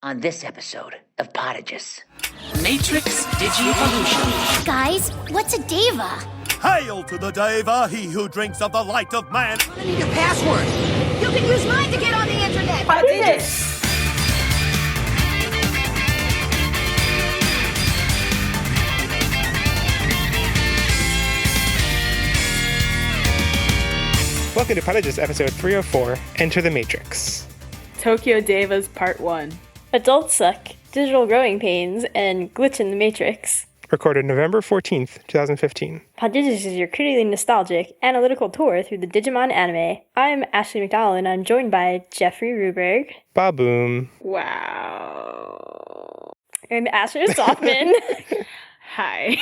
on this episode of Podigious. Matrix Digivolution. Guys, what's a Deva? Hail to the Deva, he who drinks of the light of man. I need a password. You can use mine to get on the internet. Podigious. Welcome to Podigious, episode 304, Enter the Matrix. Tokyo Devas Part 1. Adults Suck, Digital Growing Pains, and Glitch in the Matrix. Recorded November 14th, 2015. Podigious is your critically nostalgic, analytical tour through the Digimon anime. I'm Ashley McDowell, and I'm joined by Jeffrey Ruberg. Ba-boom. Wow. And Asher Softman. Hi.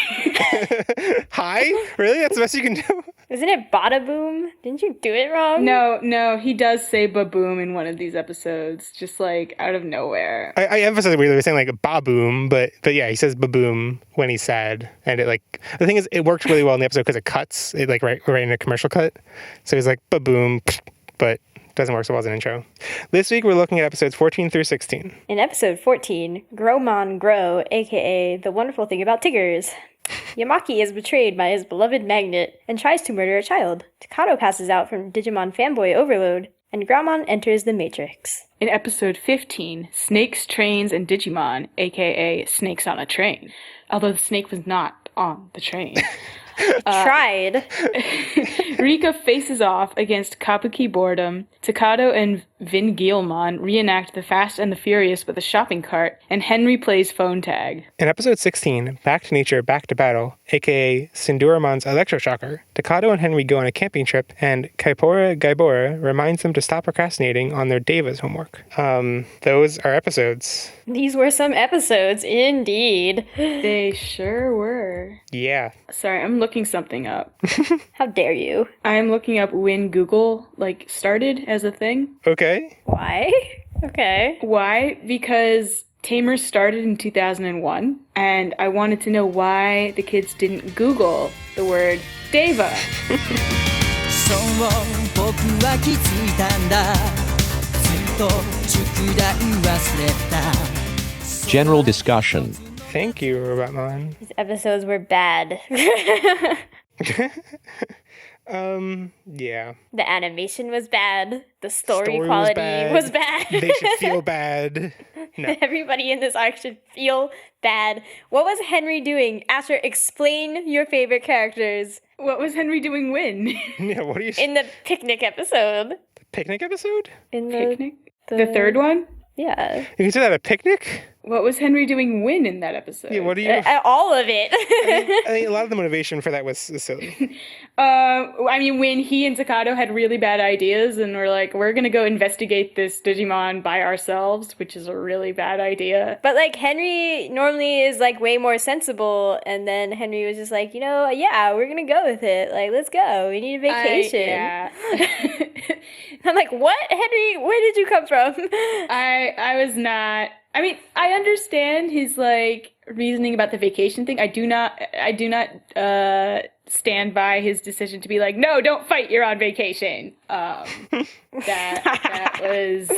Hi? Really? That's the best you can do? Isn't it Bada Boom? Didn't you do it wrong? No, he does say ba-boom in one of these episodes, just like out of nowhere. I emphasize that we were saying like ba-boom, but yeah, he says ba-boom when he's sad. And it like, the thing is, it worked really well in the episode because it cuts, it like right in a commercial cut. So he's like ba-boom, but doesn't work so well as an intro. This week we're looking at episodes 14 through 16. In episode 14, Growmon Grow, aka The Wonderful Thing About Tiggers. Yamaki is betrayed by his beloved magnet and tries to murder a child. Takato passes out from Digimon fanboy overload, and Growmon enters the Matrix. In episode 15, Snakes, Trains, and Digimon, aka Snakes on a Train. Although the snake was not on the train. Tried. Rika faces off against Kabuki Boredom. Takato and Vingilmon reenact The Fast and the Furious with a shopping cart, and Henry plays phone tag. In episode 16, Back to Nature, Back to Battle, aka Sinduramon's electroshocker, Takato and Henry go on a camping trip, and Kaipora Gaibora reminds them to stop procrastinating on their Devas homework. Those are episodes. These were some episodes, indeed. They sure were. Yeah. Sorry, I'm looking something up. How dare you? I'm looking up when Google, started as a thing. Okay. Why? Okay. Why? Because Tamers started in 2001, and I wanted to know why the kids didn't Google the word Deva. General discussion. Thank you, Robotmon. These episodes were bad. Yeah. The animation was bad. The story quality was bad. They should feel bad. No. Everybody in this arc should feel bad. What was Henry doing? Asher, explain your favorite characters. What was Henry doing when? Yeah, what are you... In the picnic episode. The picnic episode? In the... Picnic? The third one? Yeah. You consider that a picnic? What was Henry doing when in that episode? Yeah, what do you... all of it. I think a lot of the motivation for that was silly. When he and Takato had really bad ideas and were like, we're going to go investigate this Digimon by ourselves, which is a really bad idea. But, Henry normally is, way more sensible, and then Henry was just like, yeah, we're going to go with it. Let's go. We need a vacation. Yeah. I'm like, what? Henry, where did you come from? I was not... I understand his, reasoning about the vacation thing. I do not stand by his decision to be like, no, don't fight, you're on vacation. That was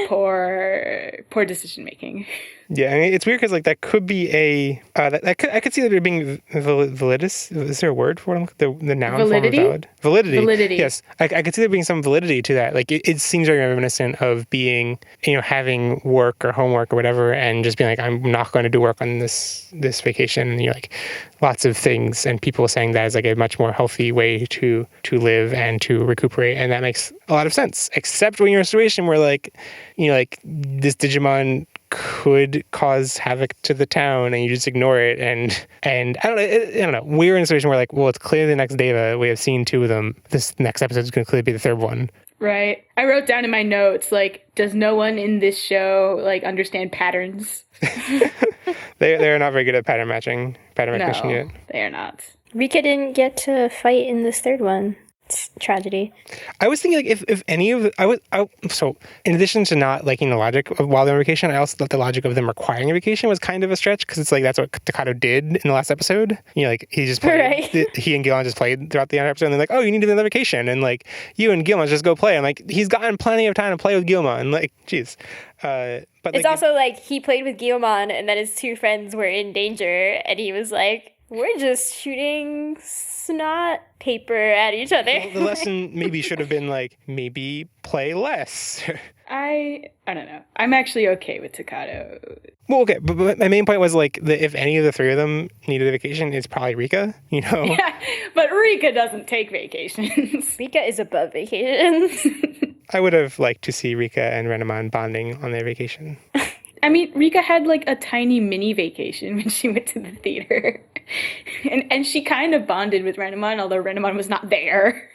poor decision making. Yeah, it's weird because that could be a I could see that being validus. Is there a word for it? The noun validity? Form of valid? Validity. Yes, I could see there being some validity to that. It seems very reminiscent of being having work or homework or whatever, and just being like, I'm not going to do work on this vacation. And lots of things, and people saying that is a much more healthy way to live and to recuperate, and that makes a lot of sense. Except when you're in a situation where this Digimon could cause havoc to the town and you just ignore it, and I don't know. We're in a situation where it's clearly the next Deva. We have seen two of them. This next episode is going to clearly be the third one. Right. I wrote down in my notes, does no one in this show understand patterns? They're not very good at pattern recognition yet. They are not. Rika didn't get to fight in this third one. It's a tragedy. I was thinking if any of so in addition to not liking the logic of while they're on vacation, I also thought the logic of them requiring a vacation was kind of a stretch because it's that's what Takato did in the last episode. He just played. Right. He and Gilman just played throughout the episode, and they're like, "Oh, you need another vacation," and you and Gilman just go play. I'm like, he's gotten plenty of time to play with Gilman. Jeez. But But it's also like he played with Guilmon and then his two friends were in danger and he was like, we're just shooting snot paper at each other. Well, the lesson maybe should have been like, maybe play less. I don't know. I'm actually okay with Takato. Well, okay, but my main point was like, if any of the three of them needed a vacation, it's probably Rika, you know? Yeah, but Rika doesn't take vacations. Rika is above vacations. I would have liked to see Rika and Renamon bonding on their vacation. I mean, Rika had like a tiny mini vacation when she went to the theater. and she kind of bonded with Renamon, although Renamon was not there.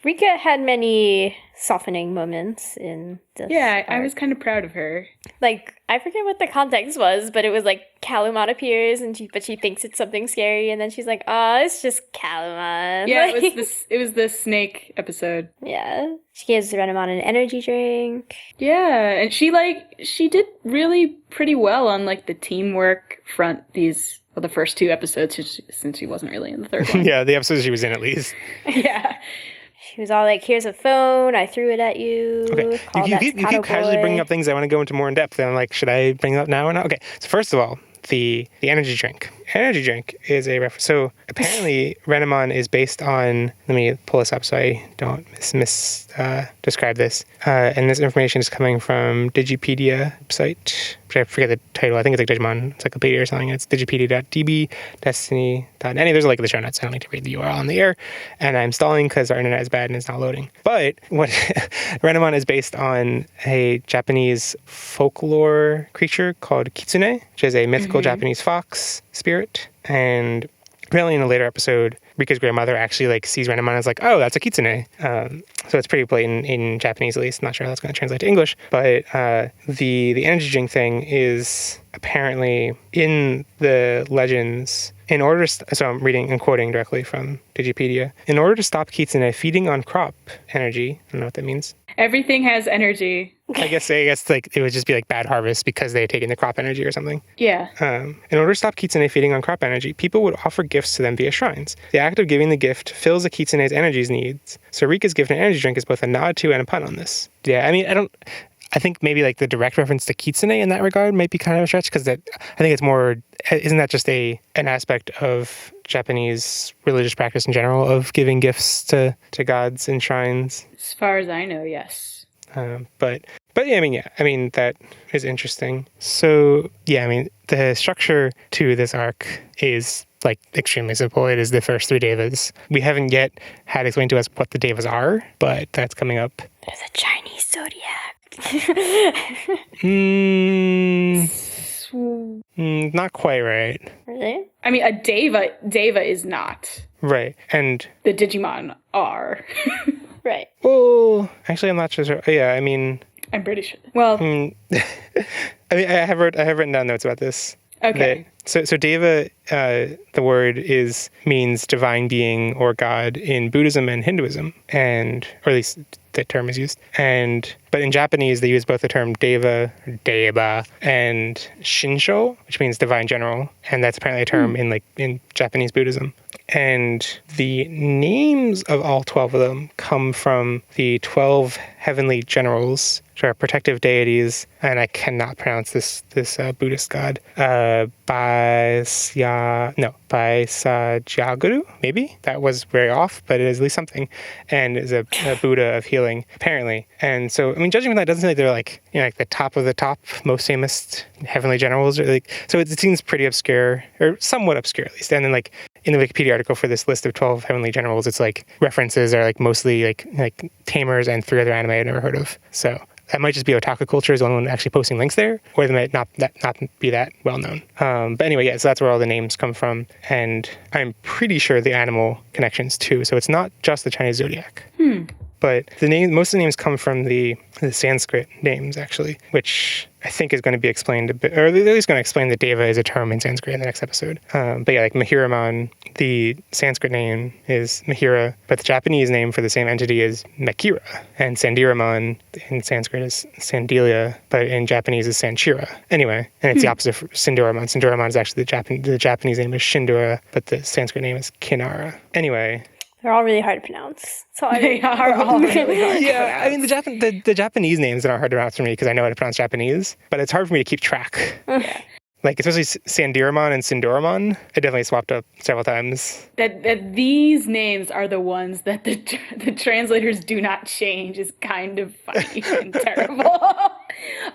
Rika had many softening moments in this Yeah, I arc. was kind of proud of her. Like, I forget what the context was, but it was like Calumon appears, but she thinks it's something scary, and then she's like, "Oh, it's just Calumon." Yeah, Like, it was the snake episode. Yeah, she gives Renamon an energy drink. Yeah, and she did really pretty well on like the teamwork front. The first two episodes, since she wasn't really in the third one. Yeah, the episodes she was in at least. Yeah. She was all like, "Here's a phone. I threw it at you." Okay, you keep casually bringing up things I want to go into more in depth. And I'm like, should I bring it up now or not? Okay, so first of all, the energy drink. Energy drink is a reference. So apparently, Renamon is based on. Let me pull this up so I don't describe this. And this information is coming from Digipedia website, which I forget the title. I think it's like Digimon Encyclopedia or something. It's digipedia.db, destiny.any. There's a link in the show notes. I don't need to read the URL on the air. And I'm stalling because our internet is bad and it's not loading. But what Renamon is based on a Japanese folklore creature called Kitsune, which is a mythical Japanese fox spirit. And apparently in a later episode, Rika's grandmother actually like sees Renamon and is like, oh, that's a kitsune. So it's pretty blatant in Japanese, at least. Not sure how that's going to translate to English. But the energy drink thing is apparently in the legends. In order to, so I'm reading and quoting directly from Digipedia. In order to stop kitsune feeding on crop energy, I don't know what that means. Everything has energy. I guess like it would just be like bad harvest because they had taken the crop energy or something. Yeah. In order to stop kitsune feeding on crop energy, people would offer gifts to them via shrines. The act of giving the gift fills a kitsune's energies needs. So Rika's gift and energy drink is both a nod to and a pun on this. Yeah, I mean, I think maybe like the direct reference to kitsune in that regard might be kind of a stretch because I think it's more, isn't that just an aspect of Japanese religious practice in general of giving gifts to gods and shrines? As far as I know, yes. But yeah, I mean, that is interesting. So yeah, I mean, the structure to this arc is like extremely simple. It is the first three Devas. We haven't yet had explained to us what the Devas are, but that's coming up. There's a Chinese zodiac. Not quite right. Really? I mean, a Deva is not. Right, and The Digimon are. Right. well, actually, I'm not sure. Yeah, I mean, I'm pretty sure. Well, I mean, I have written down notes about this. okay. So Deva, the word means divine being or God in Buddhism and Hinduism, or at least the term is used. But in Japanese, they use both the term Deva, and Shinsho, which means divine general, and that's apparently a term in Japanese Buddhism. And the names of all 12 of them come from the 12 heavenly generals, which are protective deities, and I cannot pronounce this Buddhist god. Baisajaguru, maybe? That was very off, but it is at least something. And is a Buddha of healing, apparently. And so, I mean, judging from that, it doesn't seem like they're like, like the top of the top, most famous heavenly generals. Or so it seems pretty obscure, or somewhat obscure at least. And then like in the Wikipedia article for this list of 12 heavenly generals, it's like references are like mostly like Tamers and 3 other anime I'd never heard of. So that might just be otaku culture is the one actually posting links there, or they might not be that well known. But anyway, yeah, so that's where all the names come from, and I'm pretty sure the animal connections too. So it's not just the Chinese zodiac. But most of the names come from the Sanskrit names, actually, which I think is going to be explained a bit, or at least going to explain that Deva is a term in Sanskrit in the next episode. But yeah, like Mahiramon, the Sanskrit name is Mahira, but the Japanese name for the same entity is Mekira. And Sandiramon in Sanskrit is Sandilia, but in Japanese is Sanchira. Anyway, and it's the opposite for Sinduramon. Sinduramon is actually the Japanese name is Shindura, but the Sanskrit name is Kinara. Anyway. They're all really hard to pronounce. So They are all really hard. Yeah, I mean, the Japanese names are hard to pronounce for me because I know how to pronounce Japanese, but it's hard for me to keep track. Yeah. Like, especially Sandiramon and Sindoramon, I definitely swapped up several times. That these names are the ones that the translators do not change is kind of funny and terrible.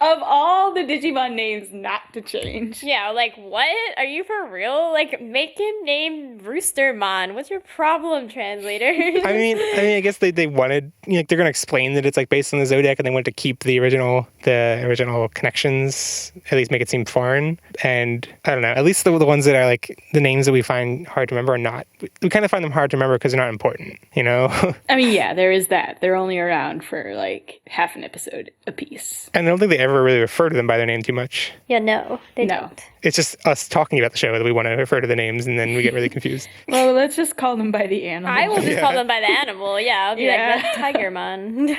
Of all the Digimon names not to change. yeah, like, what? Are you for real? Like, make him name Roostermon. What's your problem, translators? I mean, I guess they wanted, like, they're going to explain that it's like based on the Zodiac, and they wanted to keep the original connections, at least make it seem foreign. And I don't know, at least the ones that are like the names that we find hard to remember are not. We kind of find them hard to remember because they're not important, you know? I mean, yeah, there is that. They're only around for like half an episode apiece. And I don't think they ever really refer to them by their name too much. Yeah, no, they don't. It's just us talking about the show that we want to refer to the names, and then we get really confused. Well, let's just call them by the animal. I will just call them by the animal. Yeah, I'll be like, that's Tigermon.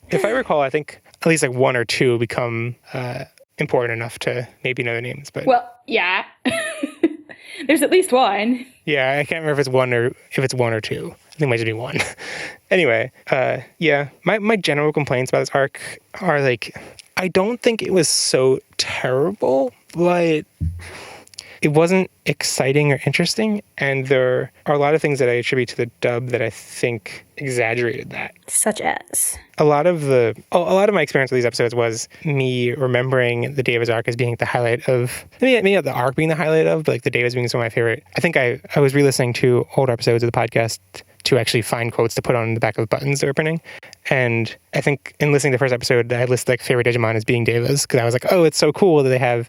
If I recall, I think at least like one or two become important enough to maybe know the names. But well, yeah. There's at least one. Yeah, I can't remember if it's one or two. I think it might just be one. Anyway, yeah, my general complaints about this arc are like, I don't think it was so terrible, but it wasn't exciting or interesting, and there are a lot of things that I attribute to the dub that I think exaggerated that. Such as? A lot of my experience with these episodes was me remembering the Devas arc as being the highlight of, maybe not the arc being the highlight of, but like the Devas being some of my favorite. I think I was re-listening to older episodes of the podcast to actually find quotes to put on the back of the buttons they were printing. And I think in listening to the first episode, I listed like favorite Digimon as being Devas, because I was like, oh, it's so cool that they have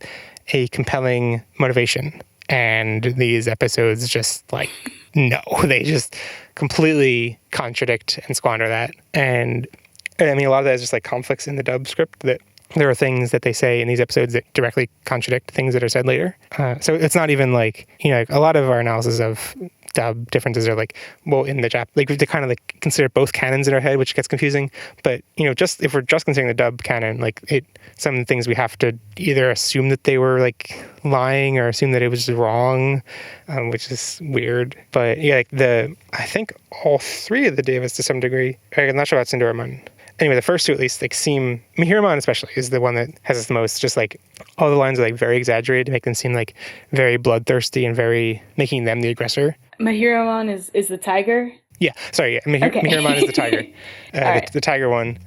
a compelling motivation. And these episodes just like, no, they just completely contradict and squander that. And I mean, a lot of that is just like conflicts in the dub script, that there are things that they say in these episodes that directly contradict things that are said later. So it's not even like, like a lot of our analysis of dub differences are like, well, in the like we have to kind of like consider both canons in our head, which gets confusing. But just if we're just considering the dub canon, like some things we have to either assume that they were like lying or assume that it was wrong, which is weird. But yeah, like I think all three of the Devas to some degree. I'm not sure about Cinderamon. Anyway, the first two at least like seem, Mihiramon especially is the one that has the most, just like all the lines are like very exaggerated to make them seem like very bloodthirsty and very making them the aggressor. Mihiramon is the tiger? Yeah, sorry, yeah. Mihiramon is the tiger. Right. The tiger one.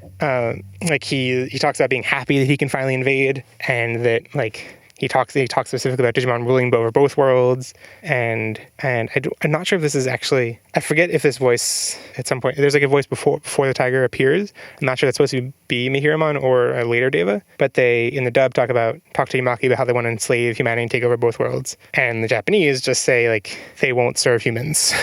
Like he talks about being happy that he can finally invade, and that like he talks specifically about Digimon ruling over both worlds, and I'm not sure if this is actually, I forget if this voice at some point, there's like a voice before the tiger appears. I'm not sure that's supposed to be Mihiramon or a later Deva, but they in the dub talk to Yamaki about how they want to enslave humanity and take over both worlds, and the Japanese just say like they won't serve humans.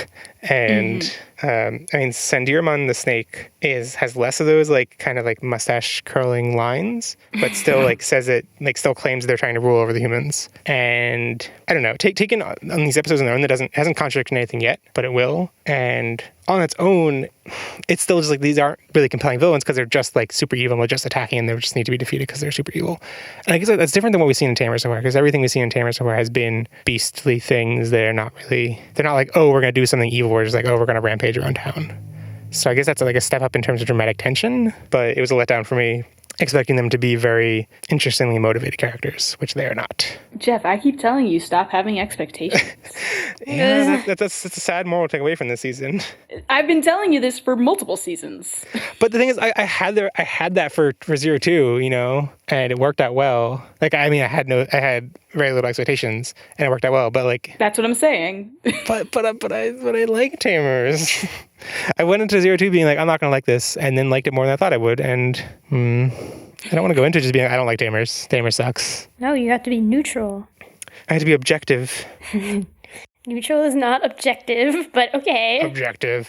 And I mean, Sandiramon the snake has less of those like kind of like mustache curling lines, but still like says it, like still claims they're trying to rule over the humans. And I don't know, taken on these episodes on their own, hasn't contradicted anything yet, but it will. And on its own, it's still just like these aren't really compelling villains because they're just like super evil and they're just attacking and they just need to be defeated because they're super evil. And I guess that's different than what we've seen in Tamers so far, because everything we've seen in Tamers so far has been beastly things. They're not like, oh, we're going to do something evil. We're just like, oh, we're going to rampage around town. So I guess that's like a step up in terms of dramatic tension, but it was a letdown for me, expecting them to be very interestingly motivated characters, which they are not. Jeff, I keep telling you, stop having expectations. Yeah, that's a sad moral to take away from this season. I've been telling you this for multiple seasons. But the thing is, I had that for 0-2, and it worked out well. Like, I mean, I had very little expectations, and it worked out well. But like, that's what I'm saying. but I like Tamers. I went into 0-2 being like, I'm not gonna like this, and then liked it more than I thought I would. And I don't want to go into just being like, I don't like Tamers. Tamers sucks. No, you have to be neutral. I have to be objective. Neutral is not objective, but okay. Objective.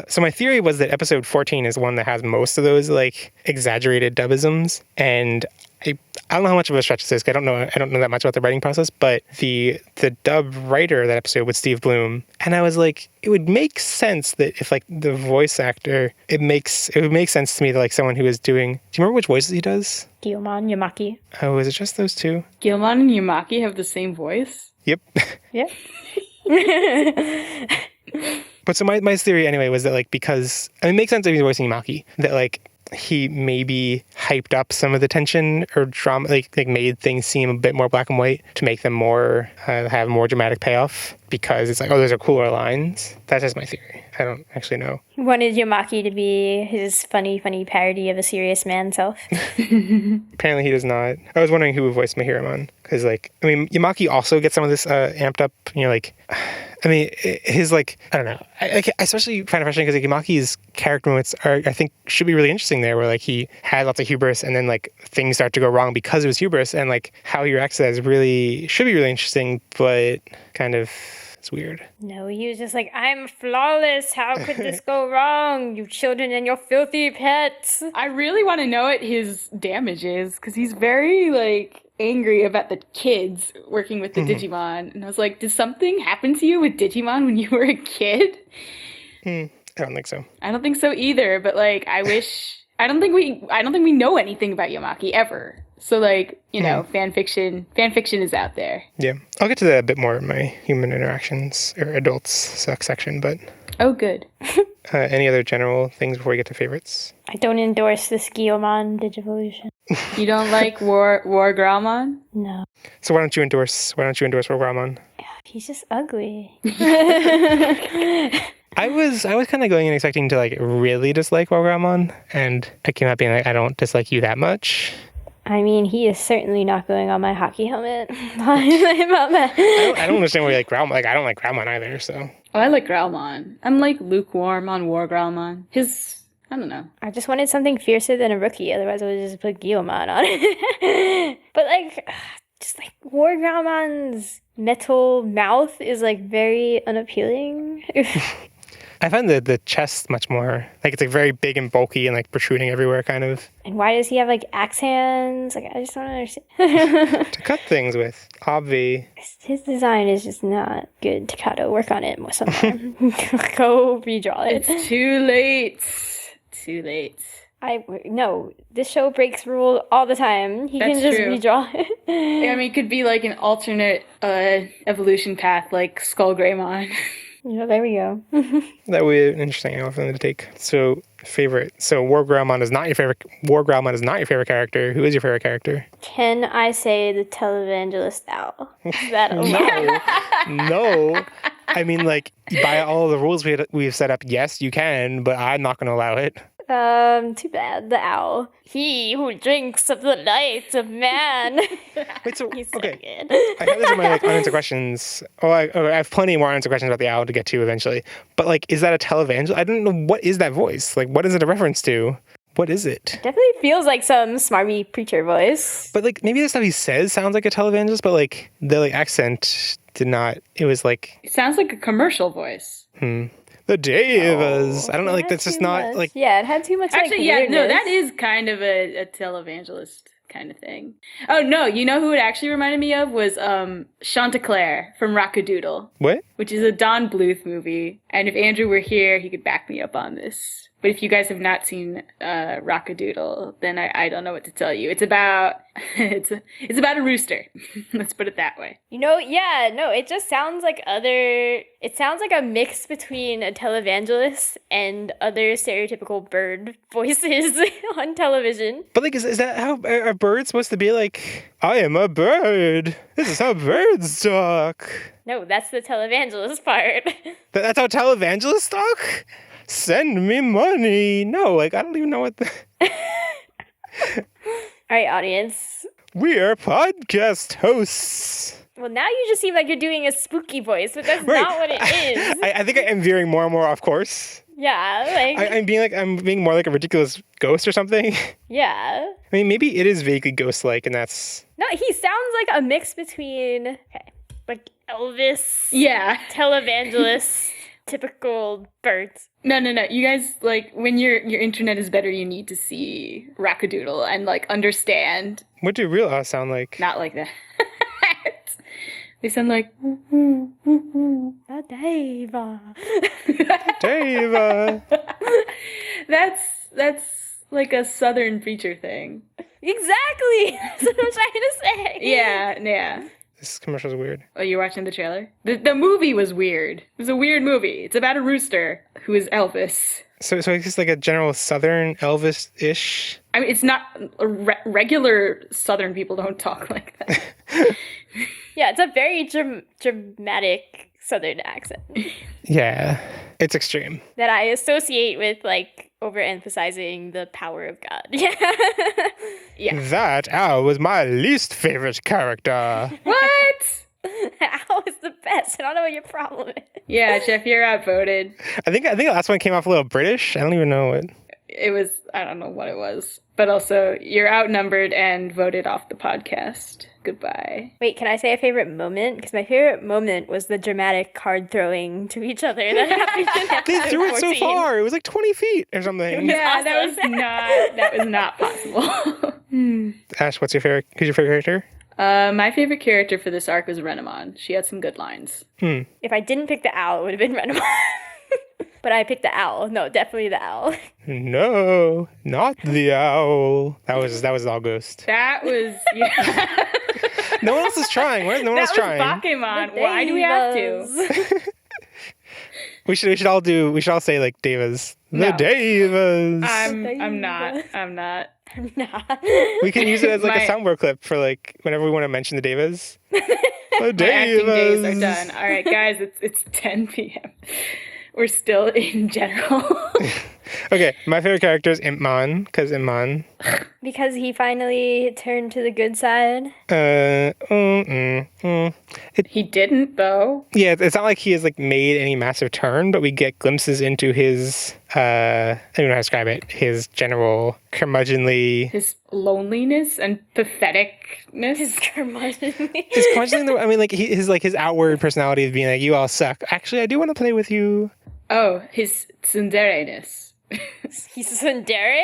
So my theory was that episode 14 is one that has most of those like exaggerated dubisms, and I don't know how much of a stretch this is. I don't know that much about the writing process, but the dub writer of that episode was Steve Bloom, and I was like, it would make sense that if like the voice actor, it would make sense to me that like someone who is doing. Do you remember which voices he does? Guilmon, Yamaki. Oh, is it just those two? Guilmon and Yamaki have the same voice? Yep. Yep. But so my theory anyway was that like because it makes sense that he's voicing Maki, that like he maybe hyped up some of the tension or drama, like made things seem a bit more black and white to make them more have more dramatic payoff because it's like, oh, those are cooler lines. That's just my theory. I don't actually know. He wanted Yamaki to be his funny parody of a serious man self. Apparently he does not. I was wondering who would voice Mahiramon because like, I mean, Yamaki also gets some of this amped up, like, I mean, his like, I don't know. I especially find it frustrating because like, Yamaki's character moments are, I think, should be really interesting there, where like he had lots of hubris and then like things start to go wrong because of his hubris, and like how he reacts to that should be really interesting, but kind of it's weird. No, he was just like, I'm flawless. How could this go wrong? You children and your filthy pets. I really want to know what his damage is, because he's very, like, angry about the kids working with the Digimon. And I was like, did something happen to you with Digimon when you were a kid? I don't think so. I don't think so either, but, like, I don't think we know anything about Yamaki ever. So, like, you know, fan fiction is out there. Yeah. I'll get to that a bit more in my human interactions or adults section, but... Oh, good. Any other general things before we get to favorites? I don't endorse this Guilmon digivolution. You don't like War Gromon? No. So why don't you endorse War Gromon? He's just ugly. I was kind of going and expecting to like really dislike War Gromon, and I came out being like, I don't dislike you that much. I mean, he is certainly not going on my hockey helmet. I don't understand why you like Gromon. Like, I don't like Gromon either, so. Oh, I like Gromon. I'm like lukewarm on War Gromon. I don't know. I just wanted something fiercer than a rookie. Otherwise, I would just put Guilmon on it. But like, just like War Gromon's metal mouth is like very unappealing. I find the chest much more, like it's like very big and bulky and like protruding everywhere kind of. And why does he have like axe hands? Like, I just don't understand. To cut things with, obvi. His design is just not good. Takato, work on it sometime. Go redraw it. It's too late. Too late. No, this show breaks rule all the time. He can just redraw it. Yeah, I mean, it could be like an alternate evolution path, like Skull Greymon. Yeah, there we go. That would be an interesting angle for them to take. So, favorite. So, War Gromon is not your favorite. War Gromon is not your favorite character. Who is your favorite character? Can I say the televangelist owl? Is that No. I mean, like, by all the rules we've set up, yes, you can, but I'm not going to allow it. Too bad. The owl. He who drinks of the light of man. Wait, so, He's so okay. good. I have this in my, like, unanswered questions. Oh, I have plenty more unanswered questions about the owl to get to eventually. But, like, is that a televangelist? I don't know. What is that voice? Like, what is it a reference to? What is it? Definitely feels like some smarmy preacher voice. But, like, maybe the stuff he says sounds like a televangelist, but, like, the, like, accent did not. It was, like... It sounds like a commercial voice. The Devas. I don't know, like, that's just not, much. like... Yeah, it had too much, Actually, like, weirdness. no, that is kind of a televangelist kind of thing. Oh, no, you know who it actually reminded me of was Chanticleer from Rockadoodle. What? Which is a Don Bluth movie. And if Andrew were here, he could back me up on this. But if you guys have not seen Rockadoodle, then I don't know what to tell you. It's about it's about a rooster. Let's put it that way. You know, yeah, no, it just sounds like it sounds like a mix between a televangelist and other stereotypical bird voices on television. But, like, is that how are birds supposed to be like, I am a bird. This is how birds talk. No, that's the televangelist part. That's how televangelists talk? Send me money. No, like, I don't even know what the... All right, audience. We are podcast hosts. Well, now you just seem like you're doing a spooky voice, but that's not what it is. I think I am veering more and more off course. Yeah, like... I'm being more like a ridiculous ghost or something. Yeah. I mean, maybe it is vaguely ghost-like, and that's... No, he sounds like a mix between, okay, like Elvis, Yeah. televangelist, typical birds. No. You guys, like, when your internet is better, you need to see Rockadoodle and, like, understand. What do real owls sound like? Not like that. They sound like... The Deva. Deva. That's like a southern preacher thing. Exactly. That's what I'm trying to say. Yeah. This commercial's weird. Oh, you're watching the trailer? The movie was weird. It was a weird movie. It's about a rooster who is Elvis. So it's just like a general Southern Elvis-ish. I mean, it's not regular Southern people don't talk like that. Yeah, it's a very dramatic Southern accent Yeah, it's extreme. that I associate with like overemphasizing the power of God. Yeah. That Al was my least favorite character. What? Owl is the best. I don't know what your problem is. Yeah, Jeff, you're outvoted. I think the last one came off a little British. I don't even know what. It was, I don't know what it was. But also, you're outnumbered and voted off the podcast. Goodbye. Wait, can I say a favorite moment? Because my favorite moment was the dramatic card throwing to each other that happened in They episode threw it so 14. far. It was like 20 feet or something. Yeah, that was not possible. Ash, who's your favorite character? My favorite character for this arc was Renamon. She had some good lines. If I didn't pick the owl, it would have been Renamon. But I picked the owl. No, definitely the owl. No, not the owl. That was all ghost. That was... Yeah. No one else is trying. No one else trying. That was Pokemon. Why do we have to? We should all say like Devas. No. The Devas. I'm not. I'm not. We can use it as like a My- soundboard clip for like whenever we want to mention the Devas. The My acting Devas. days are done. All right, guys, it's 10 p.m. We're still in general. Okay, my favorite character is Impmon, Because he finally turned to the good side. He didn't, though. Yeah, it's not like he has like made any massive turn, but we get glimpses into his I don't know how to describe it. His general curmudgeonly. His loneliness and patheticness. His curmudgeonly. His curmudgeonly. I mean, like his outward personality is being like, "You all suck." Actually, I do want to play with you. Oh, his tsundere-ness. He's tsundere?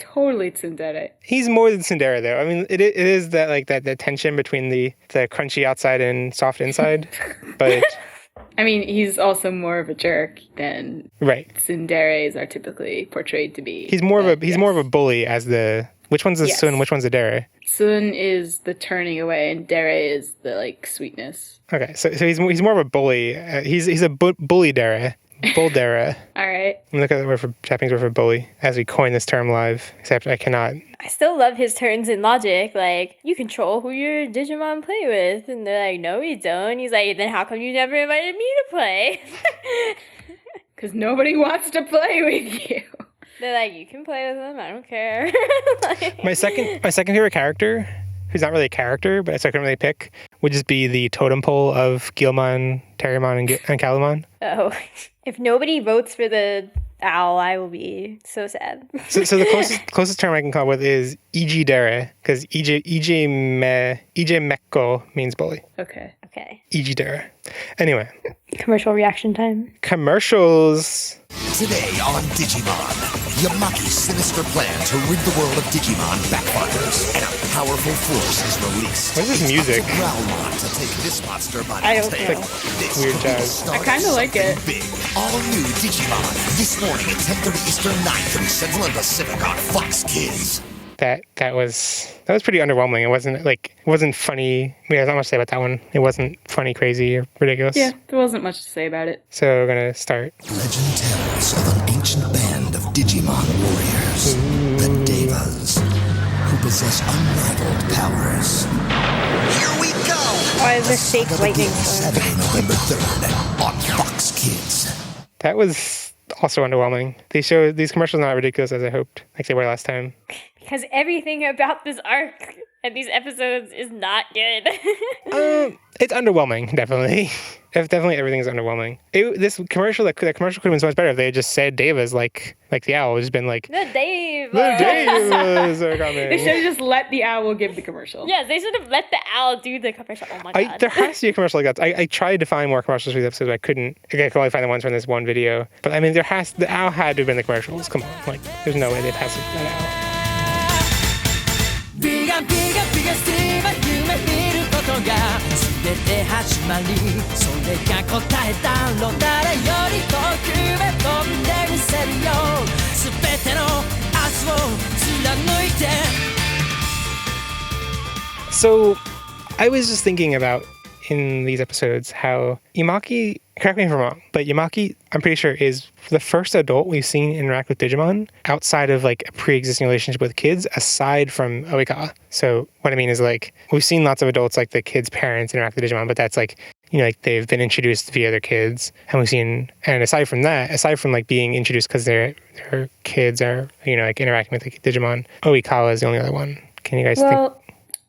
Totally tsundere. He's more than tsundere, though. I mean, it is that like that tension between the crunchy outside and soft inside, but. I mean, he's also more of a jerk than tsunderes are typically portrayed to be. He's more of a bully as the. Which one's the Sun? Which one's the dere? Sun is the turning away, and dere is the like sweetness. Okay, so he's more of a bully. He's a bully dere. Bull dere. All right. Look at the word for Japanese word for bully as we coin this term live. Except I cannot. I still love his turns in logic. Like, you control who your Digimon play with. And they're like, no, we don't. He's like, then how come you never invited me to play? Because nobody wants to play with you. They're like, you can play with them. I don't care. Like, My second favorite character, who's not really a character, but I couldn't really pick, would just be the totem pole of Guilmon, Terriermon, and Calumon. oh, if nobody votes for the owl, I will be so sad. So the closest term I can come up with is Iji Dere, because Ije Mekko means bully. Okay. Iji Dere. Anyway. Commercial reaction time. Commercials. Today on Digimon, Yamaki's sinister plan to rid the world of Digimon backfires, and a powerful force is released. What is this music? It's up to Growlmon to take this monster by I the don't tail. know. This Weird could be the jazz. start I kinda of like it. something Big. All new Digimon this morning at 10:30 Eastern, 9:30 Central and Pacific on Fox Kids. That was pretty underwhelming. It wasn't funny. There's not much to say about that one. It wasn't funny, crazy, or ridiculous. Yeah, there wasn't much to say about it. So we're gonna start. Legend tells of an ancient band of Digimon warriors, the Devas, who possess unrivaled powers. Here we go! Why is there fake lightning storm? Saturday, November 3rd on Fox Kids. That was also underwhelming. These commercials are not ridiculous as I hoped, like they were last time. Because everything about this arc and these episodes is not good. It's underwhelming, definitely. Definitely everything's underwhelming. That commercial could have been so much better if they had just said Devas like the owl. It's been like The Deva. the Devas are coming. They should have just let the owl give the commercial. Yes, they should have let the owl do the commercial. Oh my god. There has to be a commercial like that. I tried to find more commercials for these episodes, but I couldn't. I could only find the ones from this one video. But I mean, the owl had to have been the commercials. Come on, like there's no way they passed that owl. ビガビガビガすれば夢見ることが全て始まりそれが答えだろう誰より遠くへ飛んでみせるよ全ての明日を貫いて So, I was just thinking about in these episodes how Yamaki, correct me if I'm wrong, but Yamaki, I'm pretty sure, is the first adult we've seen interact with Digimon outside of like a pre-existing relationship with kids, aside from Oikawa. So what I mean is like, we've seen lots of adults, like the kids' parents interact with Digimon, but that's like, you know, like they've been introduced via their kids. And we've seen, and aside from that, aside from like being introduced because their kids are, you know, like interacting with the Digimon, Oikawa is the only other one. Can you guys think?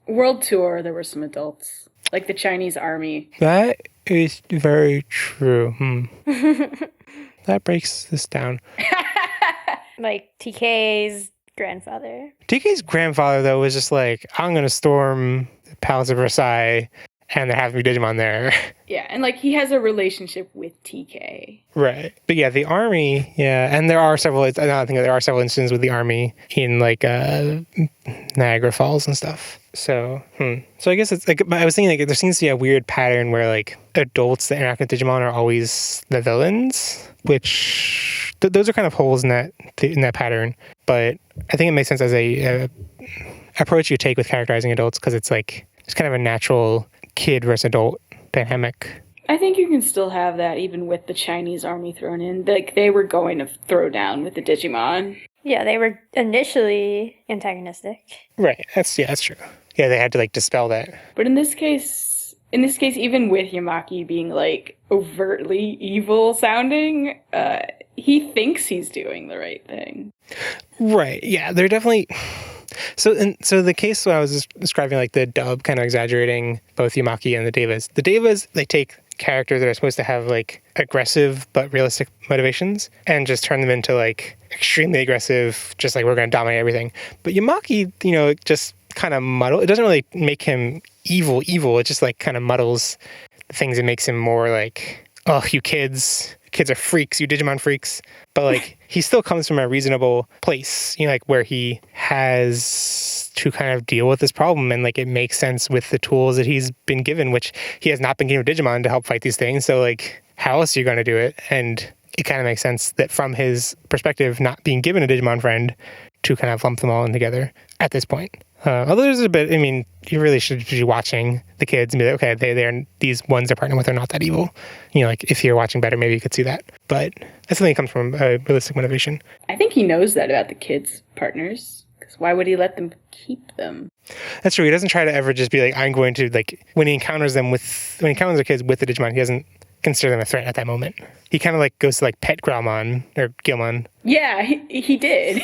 World Tour, there were some adults. Like the Chinese army. That is very true. That breaks this down. Like TK's grandfather. TK's grandfather, though, was just like, I'm going to storm the Palace of Versailles, and there have to be Digimon there. Yeah, and like he has a relationship with TK. Right. But yeah, the army, yeah, and there are several instances with the army in like Niagara Falls and stuff. So, So I guess it's like, I was thinking like there seems to be a weird pattern where like adults that interact with Digimon are always the villains, which those are kind of holes in that pattern. But I think it makes sense as a approach you take with characterizing adults, because it's like it's kind of a natural kid versus adult dynamic. I think you can still have that even with the Chinese army thrown in. Like they were going to throw down with the Digimon. Yeah, they were initially antagonistic. Right. That's true. Yeah, they had to like dispel that. But in this case, even with Yamaki being like overtly evil sounding, he thinks he's doing the right thing. Right. Yeah, they're definitely. So the case when I was describing like the dub kind of exaggerating both Yamaki and the Devas. The Devas, they take characters that are supposed to have like aggressive but realistic motivations and just turn them into like extremely aggressive, just like we're going to dominate everything. But Yamaki, you know, just kind of muddle. It doesn't really make him evil. It just like kind of muddles the things. It makes him more like, oh, you kids are freaks, you Digimon freaks. But like he still comes from a reasonable place, you know, like where he has to kind of deal with this problem, and like it makes sense with the tools that he's been given, which he has not been given Digimon to help fight these things. So like, how else are you going to do it? And it kind of makes sense that from his perspective, not being given a Digimon friend, to kind of lump them all in together at this point. Although there's a bit, I mean, you really should be watching the kids and be like, okay, they're these ones they're partnering with are not that evil. You know, like if you're watching better, maybe you could see that. But that's something that comes from a realistic motivation. I think he knows that about the kids' partners. Because why would he let them keep them? That's true. He doesn't try to ever just be like, I'm going to, like, when he encounters the kids with the Digimon, he doesn't consider them a threat at that moment. He kind of like goes to like pet Growlmon or Gilmon. Yeah, he did.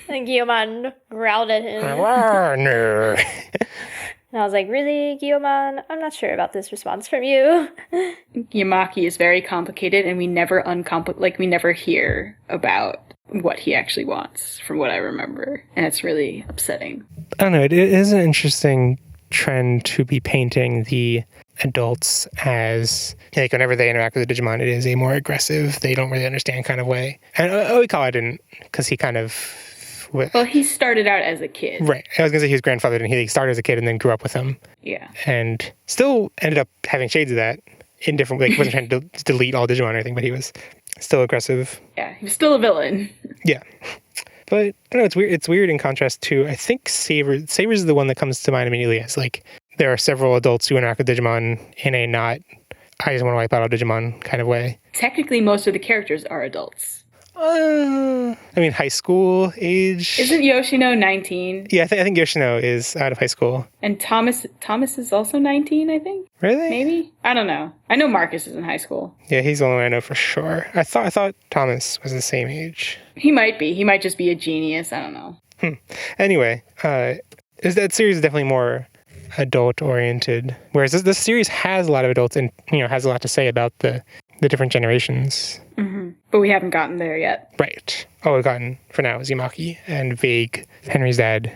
And Guillemon growled at him. No. And I was like, really, Guillemon? I'm not sure about this response from you. Yamaki is very complicated, and we never we never hear about what he actually wants, from what I remember. And it's really upsetting. I don't know. It is an interesting trend to be painting the adults as, like, whenever they interact with the Digimon, it is a more aggressive, they don't really understand kind of way. And Oikawa didn't, because he kind of... Well, he started out as a kid. Right. I was going to say his grandfather didn't. He started as a kid and then grew up with him. Yeah. And still ended up having shades of that in different... Like, he wasn't trying to delete all Digimon or anything, but he was still aggressive. Yeah, he was still a villain. Yeah. But, I don't know, it's weird. It's weird in contrast to, I think, Saber. Saber's is the one that comes to mind immediately as, like, there are several adults who interact with Digimon in a not, I just want to wipe out all Digimon kind of way. Technically, most of the characters are adults. I mean, high school age. Isn't Yoshino 19? Yeah, I think Yoshino is out of high school. And Thomas is also 19, I think. Really? Maybe? I don't know. I know Marcus is in high school. Yeah, he's the only one I know for sure. I thought Thomas was the same age. He might be. He might just be a genius. I don't know. Anyway, that series is definitely more adult-oriented, whereas this series has a lot of adults and, you know, has a lot to say about the different generations. Mm-hmm. But we haven't gotten there yet. Right. All we've gotten for now is Yamaki and vague Henry's dad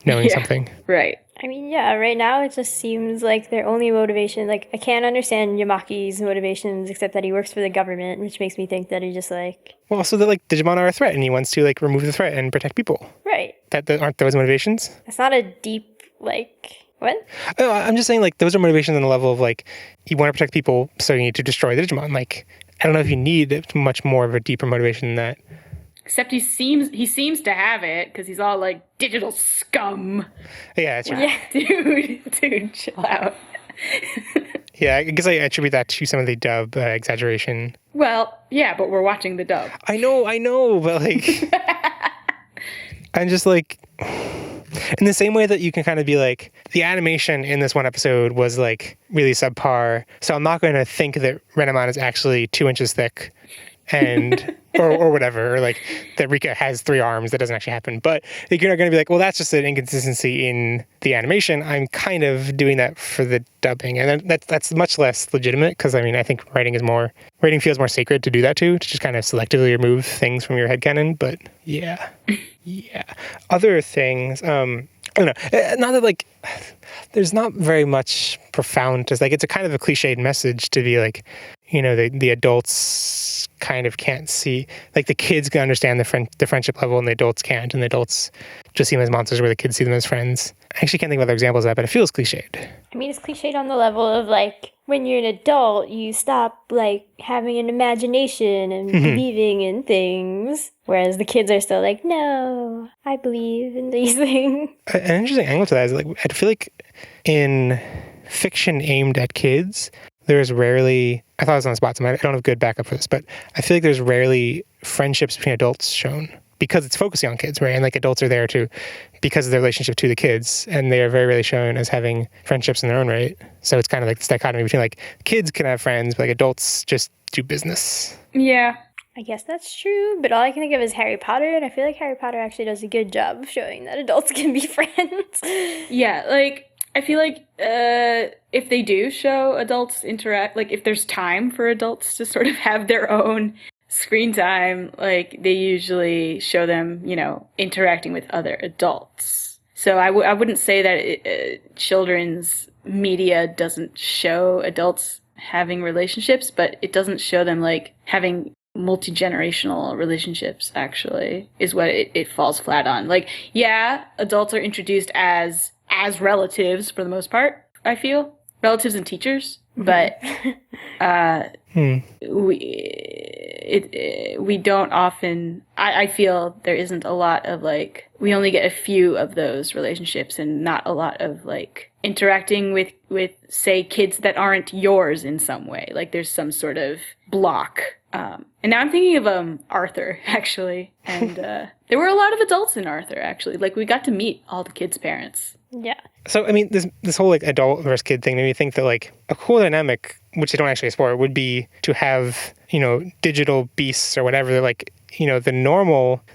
knowing something. Right. I mean, yeah, right now it just seems like their only motivation, like, I can't understand Yamaki's motivations except that he works for the government, which makes me think that he just, like... Well, also that, like, Digimon are a threat and he wants to, like, remove the threat and protect people. Right. That aren't those motivations? It's not a deep, like... What? Oh, I'm just saying, like, those are motivations on the level of, like, you want to protect people, so you need to destroy the Digimon. Like, I don't know if you need much more of a deeper motivation than that. Except he seems to have it because he's all like digital scum. Yeah, that's right. Yeah, dude, chill out. Yeah, I guess I attribute that to some of the dub exaggeration. Well, yeah, but we're watching the dub. I know, but like, I'm just like, in the same way that you can kind of be like, the animation in this one episode was like really subpar, so I'm not going to think that Renamon is actually 2 inches thick, and or whatever, or like that Rika has 3 arms. That doesn't actually happen. But you're not going to be like, well, that's just an inconsistency in the animation. I'm kind of doing that for the dubbing, and that's much less legitimate because I mean, I think writing feels more sacred to do that to just kind of selectively remove things from your headcanon. But yeah. Other things, I don't know. Not that like, there's not very much profound. Just like it's a kind of a cliched message to be like, you know, the adults kind of can't see, like the kids can understand the friendship level and the adults can't, and the adults just see them as monsters where the kids see them as friends. I actually can't think of other examples of that, but it feels cliched. I mean, it's cliched on the level of like, when you're an adult, you stop like having an imagination and believing in things, whereas the kids are still like, no, I believe in these things. An interesting angle to that is like, I feel like in fiction aimed at kids, there's rarely, I thought I was on the spot, so I don't have good backup for this, but I feel like there's rarely friendships between adults shown because it's focusing on kids, right? And like adults are there because of their relationship to the kids, and they are very rarely shown as having friendships in their own right. So it's kind of like this dichotomy between like kids can have friends, but like adults just do business. Yeah. I guess that's true, but all I can think of is Harry Potter, and I feel like Harry Potter actually does a good job of showing that adults can be friends. Yeah, like, I feel like if they do show adults interact, like if there's time for adults to sort of have their own screen time, like they usually show them, you know, interacting with other adults. So I wouldn't say that children's media doesn't show adults having relationships, but it doesn't show them like having multi-generational relationships, actually, is what it falls flat on. Like, yeah, adults are introduced as relatives for the most part, I feel. Relatives and teachers. But we don't often, I feel there isn't a lot of like, we only get a few of those relationships and not a lot of like interacting with say kids that aren't yours in some way. Like there's some sort of block. And now I'm thinking of Arthur, actually. And there were a lot of adults in Arthur, actually. Like we got to meet all the kids' parents. Yeah. So, I mean, this whole like adult versus kid thing made me think that like a cool dynamic, which they don't actually explore, would be to have, you know, digital beasts or whatever. Like, you know, the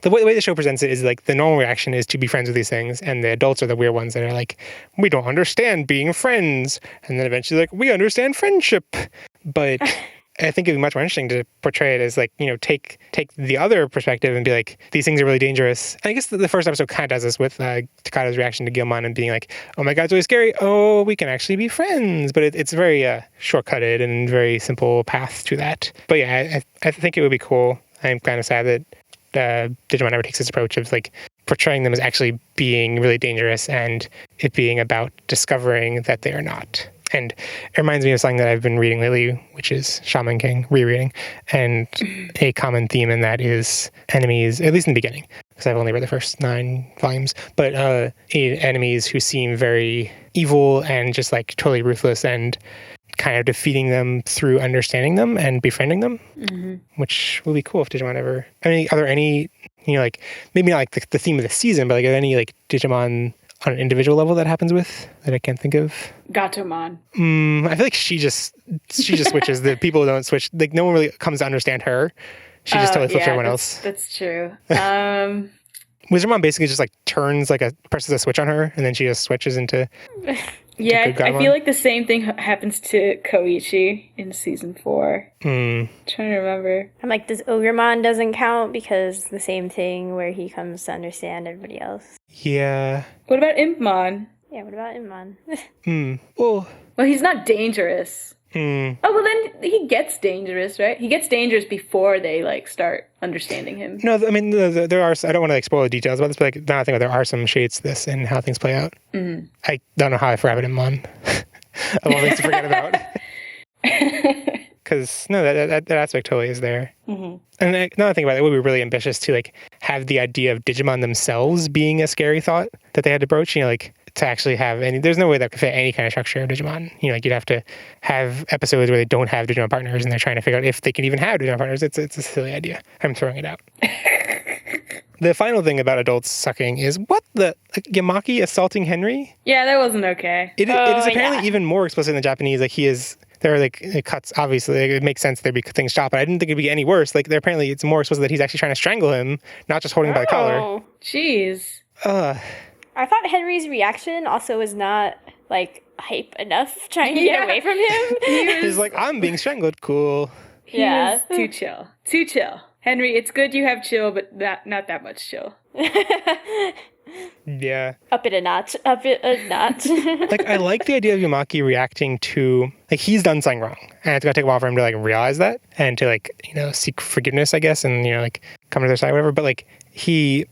way the show presents it is like the normal reaction is to be friends with these things, and the adults are the weird ones that are like, we don't understand being friends, and then eventually like, we understand friendship. But I think it'd be much more interesting to portray it as like, you know, take the other perspective and be like, these things are really dangerous. And I guess the first episode kind of does this with Takato's reaction to Gilmon and being like, oh my God, it's really scary. Oh, we can actually be friends. But it's very shortcutted and very simple path to that. But yeah, I think it would be cool. I'm kind of sad that Digimon never takes this approach of like portraying them as actually being really dangerous and it being about discovering that they are not. And it reminds me of something that I've been reading lately, which is Shaman King, rereading. And a common theme in that is enemies, at least in the beginning, because I've only read the first 9 volumes, but enemies who seem very evil and just like totally ruthless, and kind of defeating them through understanding them and befriending them, which would be cool if Digimon ever... I mean, are there any, you know, like, maybe not like the theme of the season, but like, are there any like Digimon on an individual level that happens with that I can't think of? Gatomon. I feel like she just switches. The people don't switch. Like no one really comes to understand her. She just totally flips everyone else. That's true. Wizardmon basically just like presses a switch on her, and then she just switches into. Yeah, I feel like the same thing happens to Koichi in season 4. Trying to remember. I'm like, does Ogremon doesn't count because the same thing where he comes to understand everybody else. Yeah. What about Impmon? Yeah, what about Impmon? Well, he's not dangerous. Oh, well then he gets dangerous, right? He gets dangerous before they like start understanding him. No, I mean, there are, I don't want to like spoil the details about this, but like, now I think there are some shades to this and how things play out. I don't know how I forgot about Impmon. Of all things to forget about. because no, that aspect totally is there. And now I think about it, it would be really ambitious to like have the idea of Digimon themselves being a scary thought that they had to broach. Like to actually have any. There's no way that could fit any kind of structure of Digimon. Like you'd have to have episodes where they don't have Digimon partners, and they're trying to figure out if they can even have Digimon partners. It's a silly idea. I'm throwing it out. The final thing about adults sucking is what the Yamaki assaulting Henry? Yeah, that wasn't okay. It is apparently even more explicit in the Japanese. Like there are like cuts, obviously. Like, it makes sense there'd be things stopped, but I didn't think it'd be any worse. Like apparently it's more explicit that he's actually trying to strangle him, not just holding him by the collar. Jeez. I thought Henry's reaction also was not like hype enough trying to get away from him. He's like, I'm being strangled. Cool. He was too chill. Too chill. Henry, it's good you have chill, but not that much chill. Yeah. Up it a notch. Like, I like the idea of Yamaki reacting to, like, he's done something wrong. And it's going to take a while for him to, like, realize that and to, like, seek forgiveness, I guess, and, like, come to their side, whatever. But, like, he's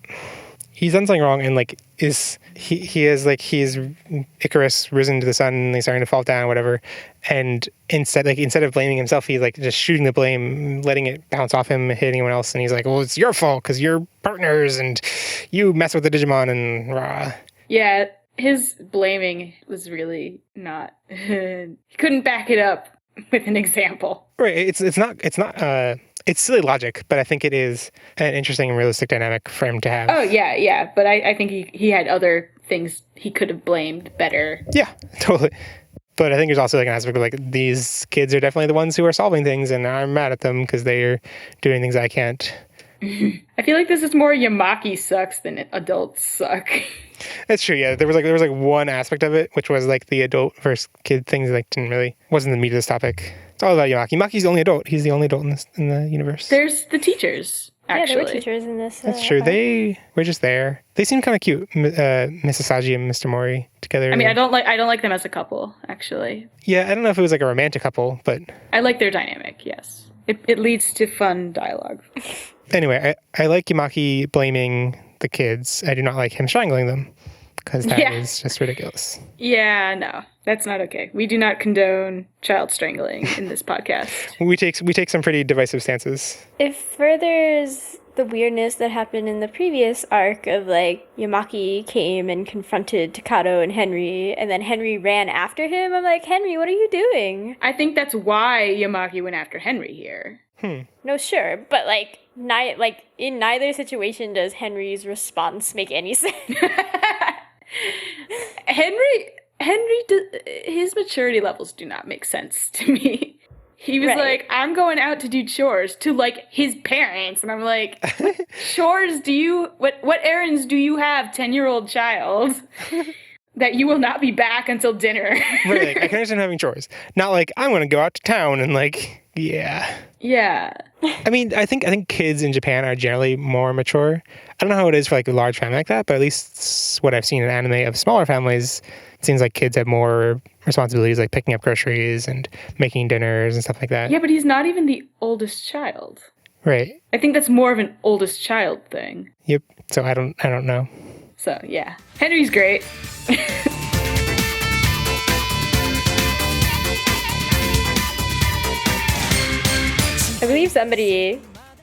done something wrong and, like, he's Icarus risen to the sun and he's starting to fall down, whatever. And instead of blaming himself, he's like just shooting the blame, letting it bounce off him, hitting anyone else. And he's like, well, it's your fault because you're partners and you mess with the Digimon and rah. Yeah, his blaming was really not, he couldn't back it up with an example. Right. It's silly logic, but I think it is an interesting and realistic dynamic for him to have. Oh, yeah. But I think he had other things he could have blamed better. Yeah, totally. But I think there's also like an aspect of like, these kids are definitely the ones who are solving things, and I'm mad at them because they are doing things I can't. I feel like this is more Yamaki sucks than adults suck. That's true, yeah. There was one aspect of it, which was like the adult versus kid things that wasn't the meat of this topic. It's all about Yamaki. Maki's the only adult. He's the only adult in the universe. There's the teachers, actually. Yeah, there were teachers in this. That's true. They were just there. They seem kind of cute, Mrs. Saji and Mr. Mori together. I mean, I don't like them as a couple, actually. Yeah, I don't know if it was like a romantic couple, but I like their dynamic, yes. It leads to fun dialogue. Anyway, I like Yamaki blaming the kids. I do not like him strangling them, because that is just ridiculous. Yeah, no, that's not okay. We do not condone child strangling in this podcast. We take some pretty divisive stances. It furthers the weirdness that happened in the previous arc of like Yamaki came and confronted Takato and Henry, and then Henry ran after him. I'm like, Henry, what are you doing? I think that's why Yamaki went after Henry here. No, sure, but like in neither situation does Henry's response make any sense. Henry, his maturity levels do not make sense to me. He was like, I'm going out to do chores to like his parents. And I'm like, what chores what errands do you have, 10-year-old child, that you will not be back until dinner? Right, like, I can understand having chores. Not like, I'm going to go out to town and like, yeah. Yeah. I mean, I think kids in Japan are generally more mature. I don't know how it is for like a large family like that, but at least what I've seen in anime of smaller families, it seems like kids have more responsibilities, like picking up groceries and making dinners and stuff like that. Yeah, but he's not even the oldest child. Right. I think that's more of an oldest child thing. Yep. So I don't know. So yeah, Henry's great. I believe somebody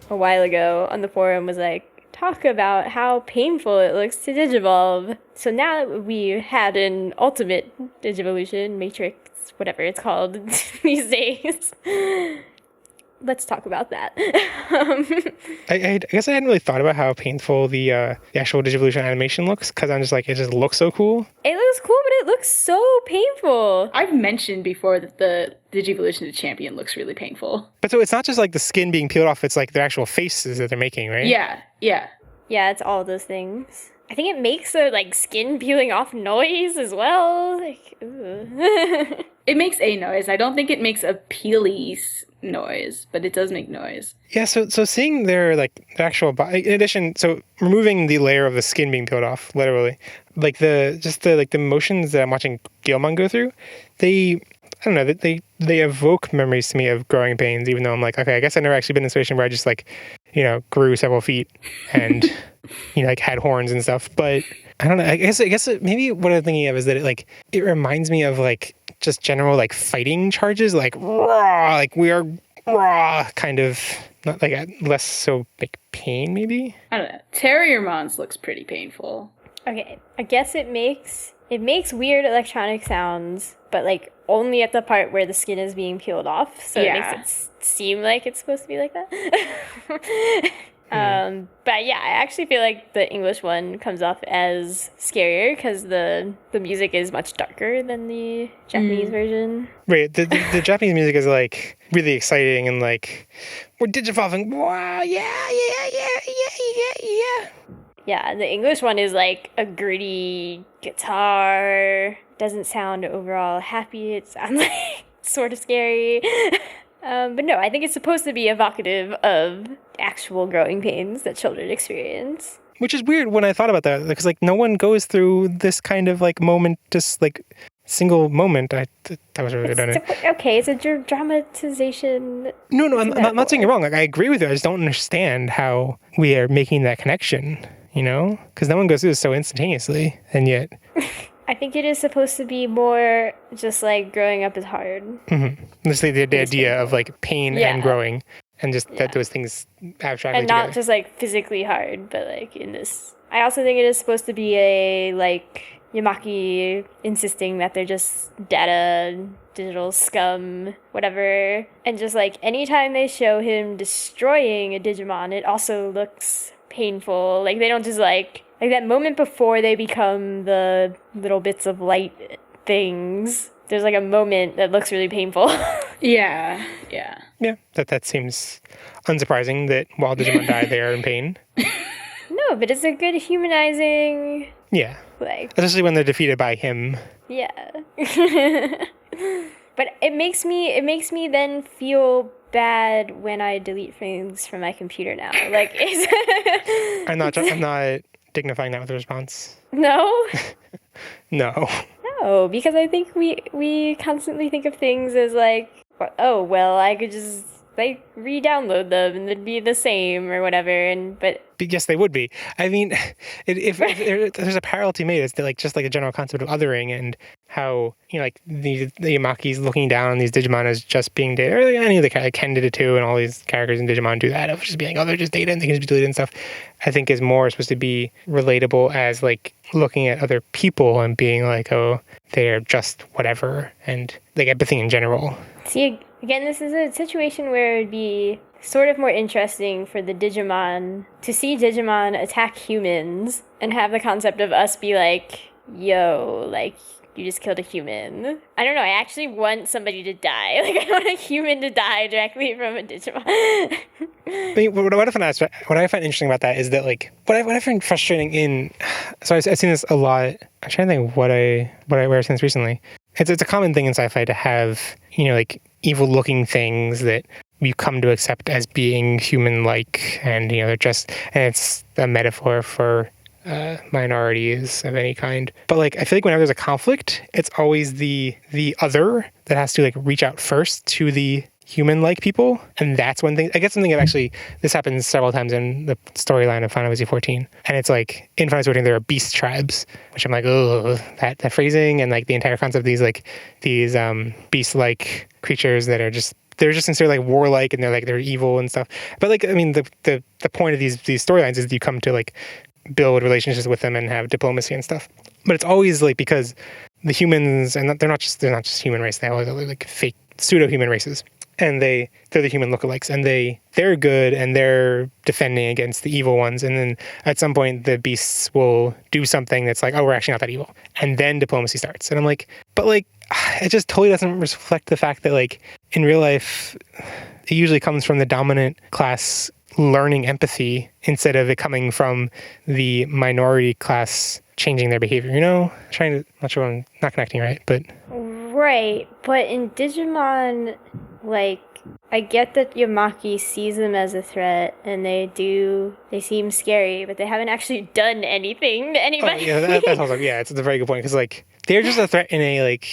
a while ago on the forum was like, talk about how painful it looks to digivolve. So now that we had an ultimate digivolution, matrix, whatever it's called these days, let's talk about that. I guess I hadn't really thought about how painful the actual digivolution animation looks, because I'm just like, it just looks so cool. It looks cool, but it looks so painful. I've mentioned before that the Digivolution to Champion looks really painful. But so it's not just like the skin being peeled off, it's like their actual faces that they're making, right? Yeah. Yeah, it's all those things. I think it makes a like skin peeling off noise as well. Like, ooh. It makes a noise. I don't think it makes a peely noise, but it does make noise. Yeah, so seeing their like the actual body, in addition, so removing the layer of the skin being peeled off, literally, like the motions that I'm watching Guilmon go through, they evoke memories to me of growing pains, even though I'm like, okay, I guess I've never actually been in a situation where I just like, grew several feet and, like had horns and stuff. But I don't know. I guess maybe what I'm thinking of is that it reminds me of like just general like fighting charges, like raw, like we are raw, kind of not like less so like pain maybe. I don't know. Terriermons looks pretty painful. Okay, I guess it makes weird electronic sounds, but like only at the part where the skin is being peeled off, so it makes it seem like it's supposed to be like that. But yeah, I actually feel like the English one comes off as scarier because the music is much darker than the Japanese version. Right, the Japanese music is like really exciting and like we're digivolving. Wow, yeah. Yeah, the English one is like a gritty guitar. Doesn't sound overall happy. It sounds like sort of scary. But no, I think it's supposed to be evocative of actual growing pains that children experience. Which is weird when I thought about that, because like no one goes through this kind of like moment, just like single moment. That was really redundant. Okay, it's a dramatization. No, I'm not saying you're wrong. Like I agree with you. I just don't understand how we are making that connection. You know, because no one goes through this so instantaneously, and yet. I think it is supposed to be more just like growing up is hard. Mm-hmm. Just the idea of like pain and growing, and just that those things abstractly and not together. just like physically hard, but like in this. I also think it is supposed to be a like Yamaki insisting that they're just data, digital scum, whatever, and just like anytime they show him destroying a Digimon, it also looks painful. Like they don't just like that moment before they become the little bits of light things. There's like a moment that looks really painful. Yeah. That seems unsurprising that while Digimon die, they are in pain. No, but it's a good humanizing. Yeah. Like, especially when they're defeated by him. Yeah. But it makes me then feel bad when I delete things from my computer now. Like, I'm not dignifying that with a response. No? No. No, because I think we constantly think of things as like, oh, well, I could just like re-download them and they'd be the same or whatever. But yes, they would be. I mean, if there's a parallel to be made, it's like just like a general concept of othering and how, you know, like the Yamaki's looking down on these Digimon as just being data. Or any of the like Ken did it too, and all these characters in Digimon do that of just being, oh, they're just data and they can just be deleted and stuff. I think is more supposed to be relatable as like looking at other people and being like, oh, they're just whatever, and like empathy in general. See, again, this is a situation where it'd be sort of more interesting for the Digimon to see Digimon attack humans and have the concept of us be like, yo, like, you just killed a human. I don't know, I actually want somebody to die. Like, I want a human to die directly from a Digimon. I mean, what I find interesting about that is that, like, what I find frustrating so I've seen this a lot. I'm trying to think where I've seen this recently. It's a common thing in sci-fi to have, you know, like evil-looking things that you come to accept as being human-like, and you know and it's a metaphor for minorities of any kind. But like, I feel like whenever there's a conflict, it's always the other that has to like reach out first to the human-like people, and that's when things. I guess something this happens several times in the storyline of Final Fantasy XIV, and it's like in Final Fantasy XIV there are beast tribes, which I'm like, oh, that phrasing and like the entire concept of these beast-like creatures that are just. They're just considered like warlike and they're evil and stuff. But like, I mean, the point of these storylines is that you come to like build relationships with them and have diplomacy and stuff. But it's always like because the humans, and they're not just human race. They always are like fake pseudo-human races, and they're the human lookalikes, and they're good and they're defending against the evil ones. And then at some point the beasts will do something that's like, oh, we're actually not that evil, and then diplomacy starts. And I'm like, but like, it just totally doesn't reflect the fact that like in real life it usually comes from the dominant class learning empathy instead of it coming from the minority class changing their behavior, you know? Not sure I'm not connecting right, but... Right, but in Digimon, like, I get that Yamaki sees them as a threat, and they seem scary, but they haven't actually done anything to anybody. Oh, yeah, that's also, yeah, it's a very good point, because, like, they're just a threat in a, like...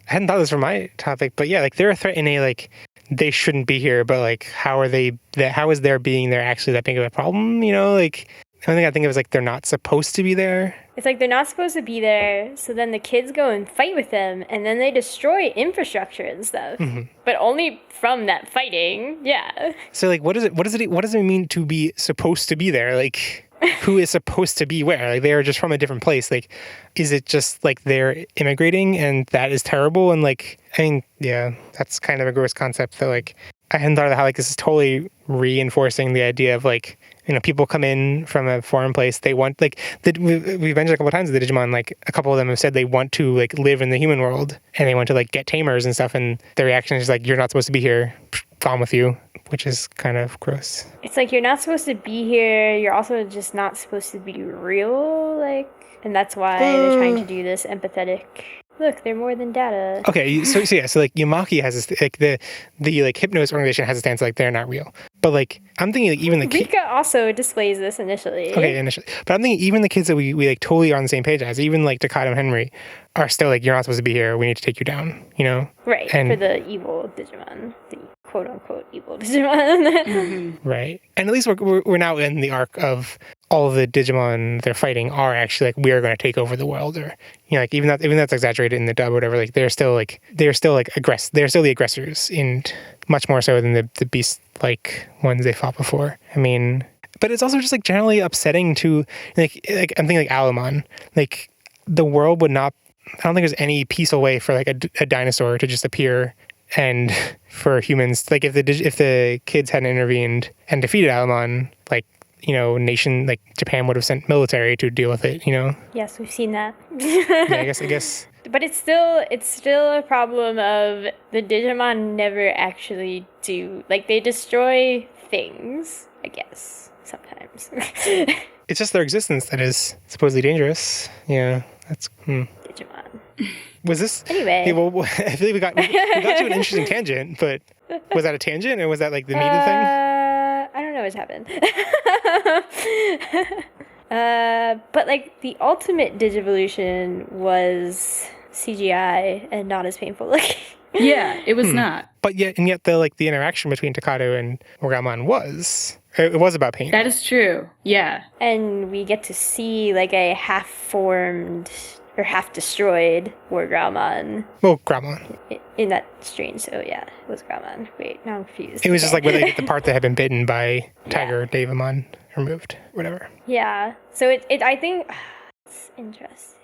I hadn't thought this for my topic, but yeah, like, they're a threat in a, like, they shouldn't be here, but, like, how is their being there actually that big of a problem, you know? Like, The only thing I think of is like they're not supposed to be there. It's like they're not supposed to be there, so then the kids go and fight with them, and then they destroy infrastructure and stuff. But only from that fighting, yeah. So like, what does it mean to be supposed to be there? Like, who is supposed to be where? Like, they are just from a different place. Like, is it just like they're immigrating and that is terrible? And like, I mean, yeah, that's kind of a gross concept that like, I hadn't thought of how like this is totally reinforcing the idea of like, you know, people come in from a foreign place. They want like we've mentioned a couple of times the Digimon. Like a couple of them have said they want to like live in the human world and they want to like get tamers and stuff. And their reaction is like, "You're not supposed to be here. Gone with you," which is kind of gross. It's like you're not supposed to be here. You're also just not supposed to be real. Like, and that's why they're trying to do this empathetic. Look, they're more than data. Okay, so like Yamaki has this like the like Hypnos organization has a stance like they're not real. But like I'm thinking like even the Rika also displays this initially. Okay, initially. But I'm thinking even the kids that we like totally are on the same page as, even like Takato and Henry, are still like, you're not supposed to be here. We need to take you down, you know? Right, and, for the evil Digimon. The quote-unquote evil Digimon. Right. And at least we're now in the arc of all of the Digimon they're fighting are actually like, we are going to take over the world, or, you know, like even that's exaggerated in the dub or whatever, like they're still the aggressors, and much more so than the beast like ones they fought before. I mean, but it's also just like generally upsetting to like I'm thinking like Alamon, like the world would not, I don't think there's any peaceful way for like a dinosaur to just appear and for humans, like if the kids hadn't intervened and defeated Alamon, like, you know, nation like Japan would have sent military to deal with it, you know? Yes, we've seen that. Yeah, I guess. But it's still a problem of the Digimon never actually do, like, they destroy things, I guess, sometimes. It's just their existence that is supposedly dangerous. Yeah, that's Digimon. Was this anyway? Yeah, well, I feel like we got to an interesting tangent, but was that a tangent, or was that like the meat of the thing? I don't know what's happened. But like the ultimate digivolution was CGI and not as painful looking. Yeah, it was not. But yet the interaction between Takato and Morgamon was about pain. That is true. Yeah. And we get to see like a half-formed or half-destroyed Wargramon. Well, Gramon. In that strange, so yeah, it was Gramon. Wait, now I'm confused. It was just like whether the part that had been bitten by Tiger Devamon removed, whatever. Yeah. So it I think it's interesting.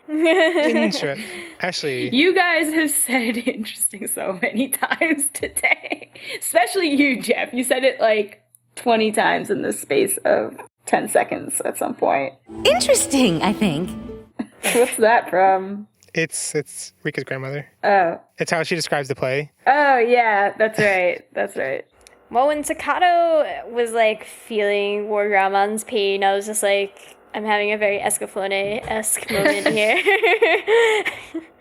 Actually, you guys have said interesting so many times today, especially you, Jeff. You said it like 20 times in the space of 10 seconds at some point. Interesting, I think. What's that from? It's Rika's grandmother. Oh. It's how she describes the play. Oh, yeah, that's right. That's right. Well, when Takato was like feeling Wargramon's pain, I was just like, I'm having a very Escaflowne-esque moment here.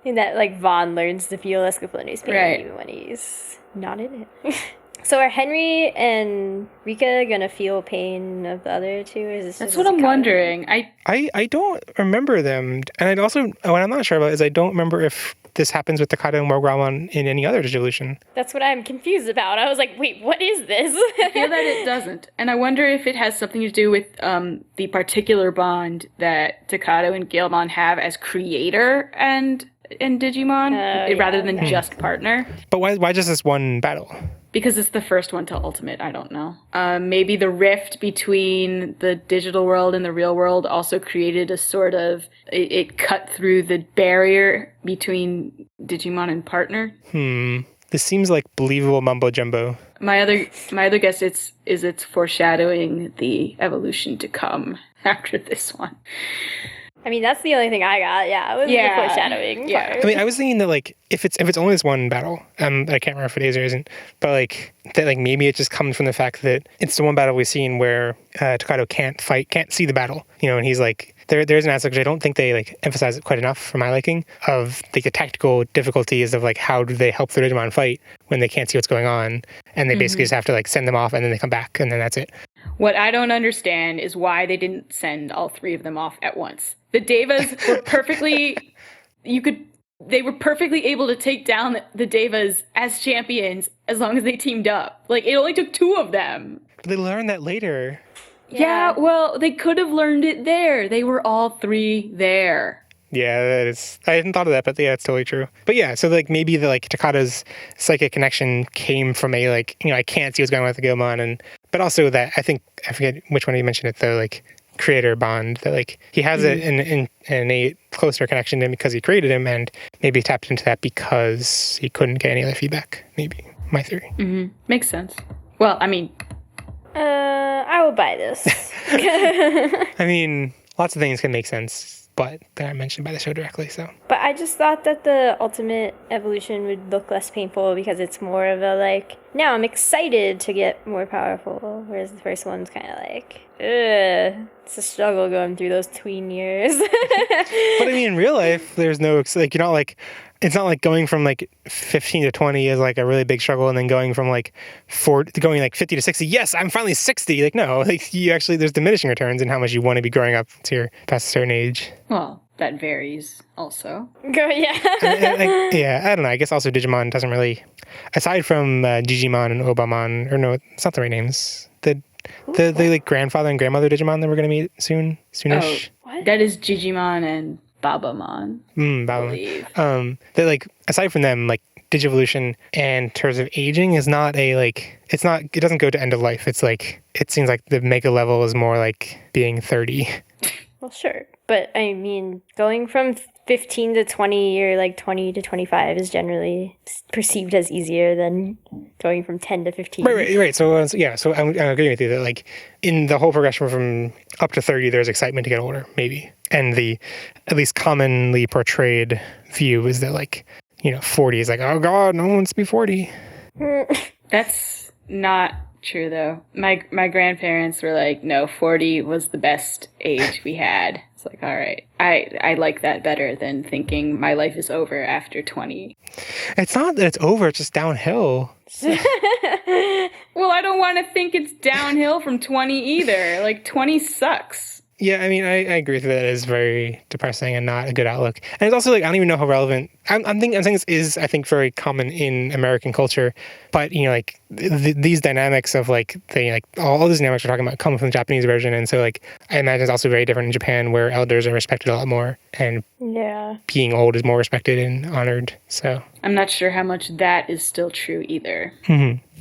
In that, like, Vaughn learns to feel Escaflowne's pain even when he's not in it. So are Henry and Rika gonna feel pain of the other two? Or is this That's what I'm wondering. I don't remember them. And what I'm not sure about is I don't remember if this happens with Takato and Morgamon in any other digivolution. That's what I'm confused about. I was like, wait, what is this? I feel that it doesn't. And I wonder if it has something to do with the particular bond that Takato and Guilmon have as creator and Digimon, rather than just partner. But why just this one battle? Because it's the first one to Ultimate, I don't know. Maybe the rift between the digital world and the real world also created a sort of... It cut through the barrier between Digimon and partner. This seems like believable mumbo-jumbo. My other guess is it's foreshadowing the evolution to come after this one. I mean, that's the only thing I got. Yeah, it was the foreshadowing part. I mean, I was thinking that like if it's only this one battle, I can't remember if it is or isn't, but like that like maybe it just comes from the fact that it's the one battle we've seen where Takato can't see the battle, you know, and he's like there's an aspect which I don't think they like emphasize it quite enough for my liking of like the tactical difficulties of like how do they help the Digimon fight when they can't see what's going on, and they basically just have to like send them off and then they come back and then that's it. What I don't understand is why they didn't send all three of them off at once. The Devas were perfectly, they were perfectly able to take down the Devas as champions as long as they teamed up. Like, it only took two of them. But they learned that later. Yeah, well, they could have learned it there. They were all 3 there. Yeah, that is. I hadn't thought of that, but yeah, it's totally true. But yeah, so like maybe the like Takato's psychic connection came from a like, you know, I can't see what's going on with the Gilmon, but also that I forget which one you mentioned it though, like creator bond, that like he has an innate closer connection to him because he created him, and maybe tapped into that because he couldn't get any other feedback. Maybe my theory. Makes sense. Well, I mean, I will buy this. I mean, lots of things can make sense, but they're not mentioned by the show directly, so. But I just thought that the ultimate evolution would look less painful because it's more of a like, now I'm excited to get more powerful, whereas the first one's kind of like, ugh, it's a struggle going through those tween years. But I mean, in real life, there's no, like, you're not like, it's not like going from like 15 to 20 is like a really big struggle, and then going from like 50 to 60, yes, I'm finally 60. Like, no, like you actually, there's diminishing returns in how much you want to be growing up to your past a certain age. well, that varies also. Yeah. Yeah, I don't know. I guess also Digimon doesn't really, aside from Digimon and Obamon, or no, it's not the right names. The like grandfather and grandmother Digimon that we're gonna meet soonish. What? That is Digimon and Babamon. Babamon. That like aside from them, like digivolution and in terms of aging is not a like, it's not, it doesn't go to end of life. It's like, it seems like the mega level is more like being 30. Well, sure. But I mean, going from 15 to 20 or like 20 to 25 is generally perceived as easier than going from 10 to 15. Right. So yeah, so I'm agreeing with you that like in the whole progression from up to 30, there's excitement to get older, maybe. And the at least commonly portrayed view is that like, you know, 40 is like, oh God, no one wants to be 40. That's not true though. My grandparents were like, no, 40 was the best age we had. It's like, all right, I like that better than thinking my life is over after 20. It's not that it's over, it's just downhill. Well, I don't want to think it's downhill from 20 either. Like, 20 sucks. Yeah, I mean, I agree with that. It is very depressing and not a good outlook. And it's also like, I don't even know how relevant. I'm saying this is, I think, very common in American culture. But, you know, like these dynamics of like, all these dynamics we're talking about come from the Japanese version. And so like, I imagine it's also very different in Japan, where elders are respected a lot more. And being old is more respected and honored. So I'm not sure how much that is still true either.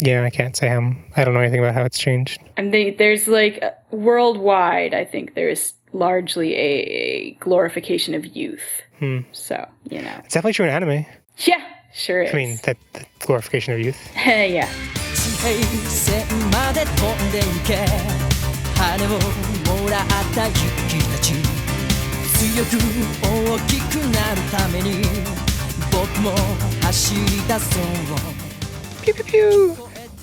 Yeah, I can't say I don't know anything about how it's changed. And there's like worldwide, I think there's largely a glorification of youth. So, you know. It's definitely true in anime. Yeah, sure is. I mean, the glorification of youth. Yeah. 地平線まで飛んで行け羽をもらった勇気たち強く大きくなるために僕も走り出そう Pew pew pew.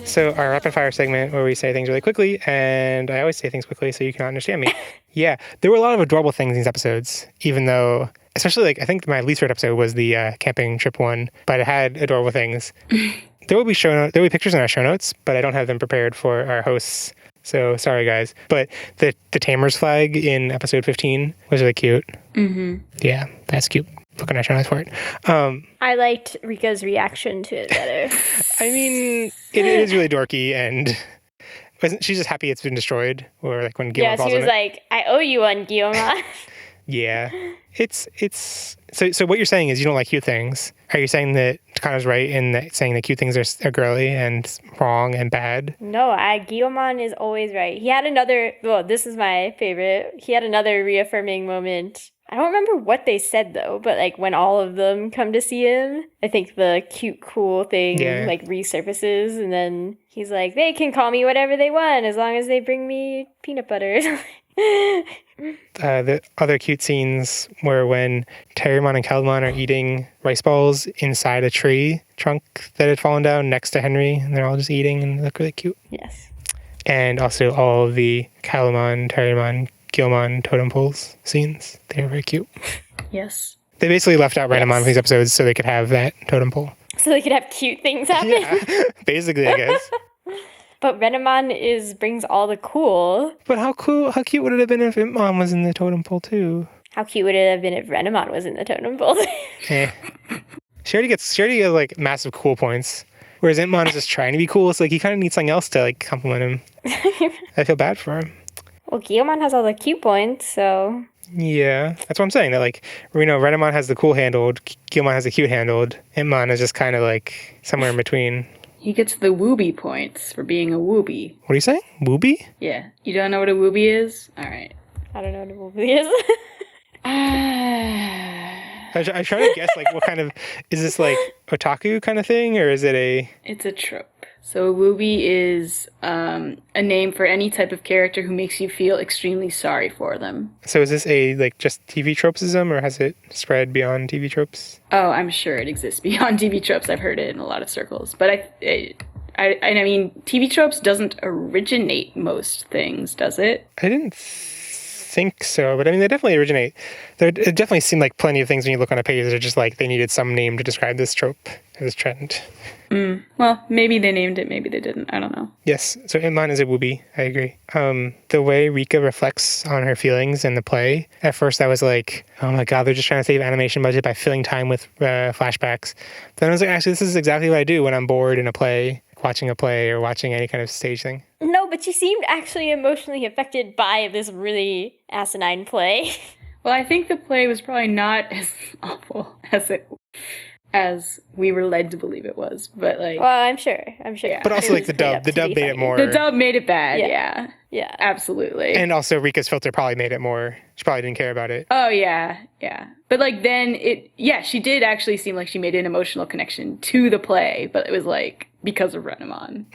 So our rapid fire segment where we say things really quickly, and I always say things quickly so you can understand me. Yeah, there were a lot of adorable things in these episodes, even though, especially like, I think my least favorite episode was the camping trip one, but it had adorable things. There will be pictures in our show notes, but I don't have them prepared for our hosts. So sorry guys. But the Tamers flag in episode 15 was really cute. Yeah, that's cute. Look at our show notes for it. I liked Rika's reaction to it better. I mean, it is really dorky, and she's just happy it's been destroyed, or like when Guillermo falls she on was it. like, I owe you one, Guillermo. Yeah, it's so what you're saying is you don't like cute things. Are you saying that Takato's right in that saying that cute things are girly and wrong and bad? No, Guillermo is always right. He had this is my favorite. He had another reaffirming moment. I don't remember what they said though, but like when all of them come to see him, I think the cute, cool thing like resurfaces, and then he's like, they can call me whatever they want as long as they bring me peanut butter. The other cute scenes were when Terriermon and Caldemon are eating rice balls inside a tree trunk that had fallen down next to Henry, and they're all just eating and look really cute. Yes. And also all of the Caldemon, Terriermon, Guillemon totem poles scenes. They were very cute. Yes. They basically left out Renamon from these episodes so they could have that totem pole. So they could have cute things happen? Yeah, basically, I guess. But Renamon brings all the cool. But how cute would it have been if Imon was in the totem pole too? How cute would it have been if Renamon was in the totem pole? She already gets like massive cool points. Whereas Imon is just trying to be cool. So like he kind of needs something else to like compliment him. I feel bad for him. Well, Guillemon has all the cute points, so... Yeah, that's what I'm saying. That like, Renamon has the cool handled, Guillemon has the cute handled, Hitmon is just kind of like somewhere in between. He gets the wooby points for being a wooby. What are you saying? Wooby? Yeah. You don't know what a wooby is? All right. I don't know what a movie is. I try to guess, like, what kind of... Is this, like, otaku kind of thing, or is it a... It's a trope. So a wooby is a name for any type of character who makes you feel extremely sorry for them. So is this a, like, just TV tropesism, or has it spread beyond TV tropes? Oh, I'm sure it exists beyond TV tropes. I've heard it in a lot of circles. But I mean, TV tropes doesn't originate most things, does it? I didn't think so, but I mean, they definitely originate. It definitely seemed like plenty of things when you look on a page that are just like they needed some name to describe this trope, this trend. Well, maybe they named it, maybe they didn't. I don't know. Yes, so Inmon is a wooby. I agree. The way Rika reflects on her feelings in the play, at first I was like, oh my god, they're just trying to save animation budget by filling time with flashbacks. Then I was like, actually, this is exactly what I do when I'm bored in a play, watching a play or watching any kind of stage thing. No, but she seemed actually emotionally affected by this really asinine play. Well, I think the play was probably not as awful as we were led to believe it was, but like... Well, I'm sure. Yeah. But also, like, the dub made it more... The dub made it bad, yeah. Absolutely. And also, Rika's filter probably made it more... She probably didn't care about it. Oh, yeah. But, like, then she did actually seem like she made an emotional connection to the play, but it was, like, because of Renamon.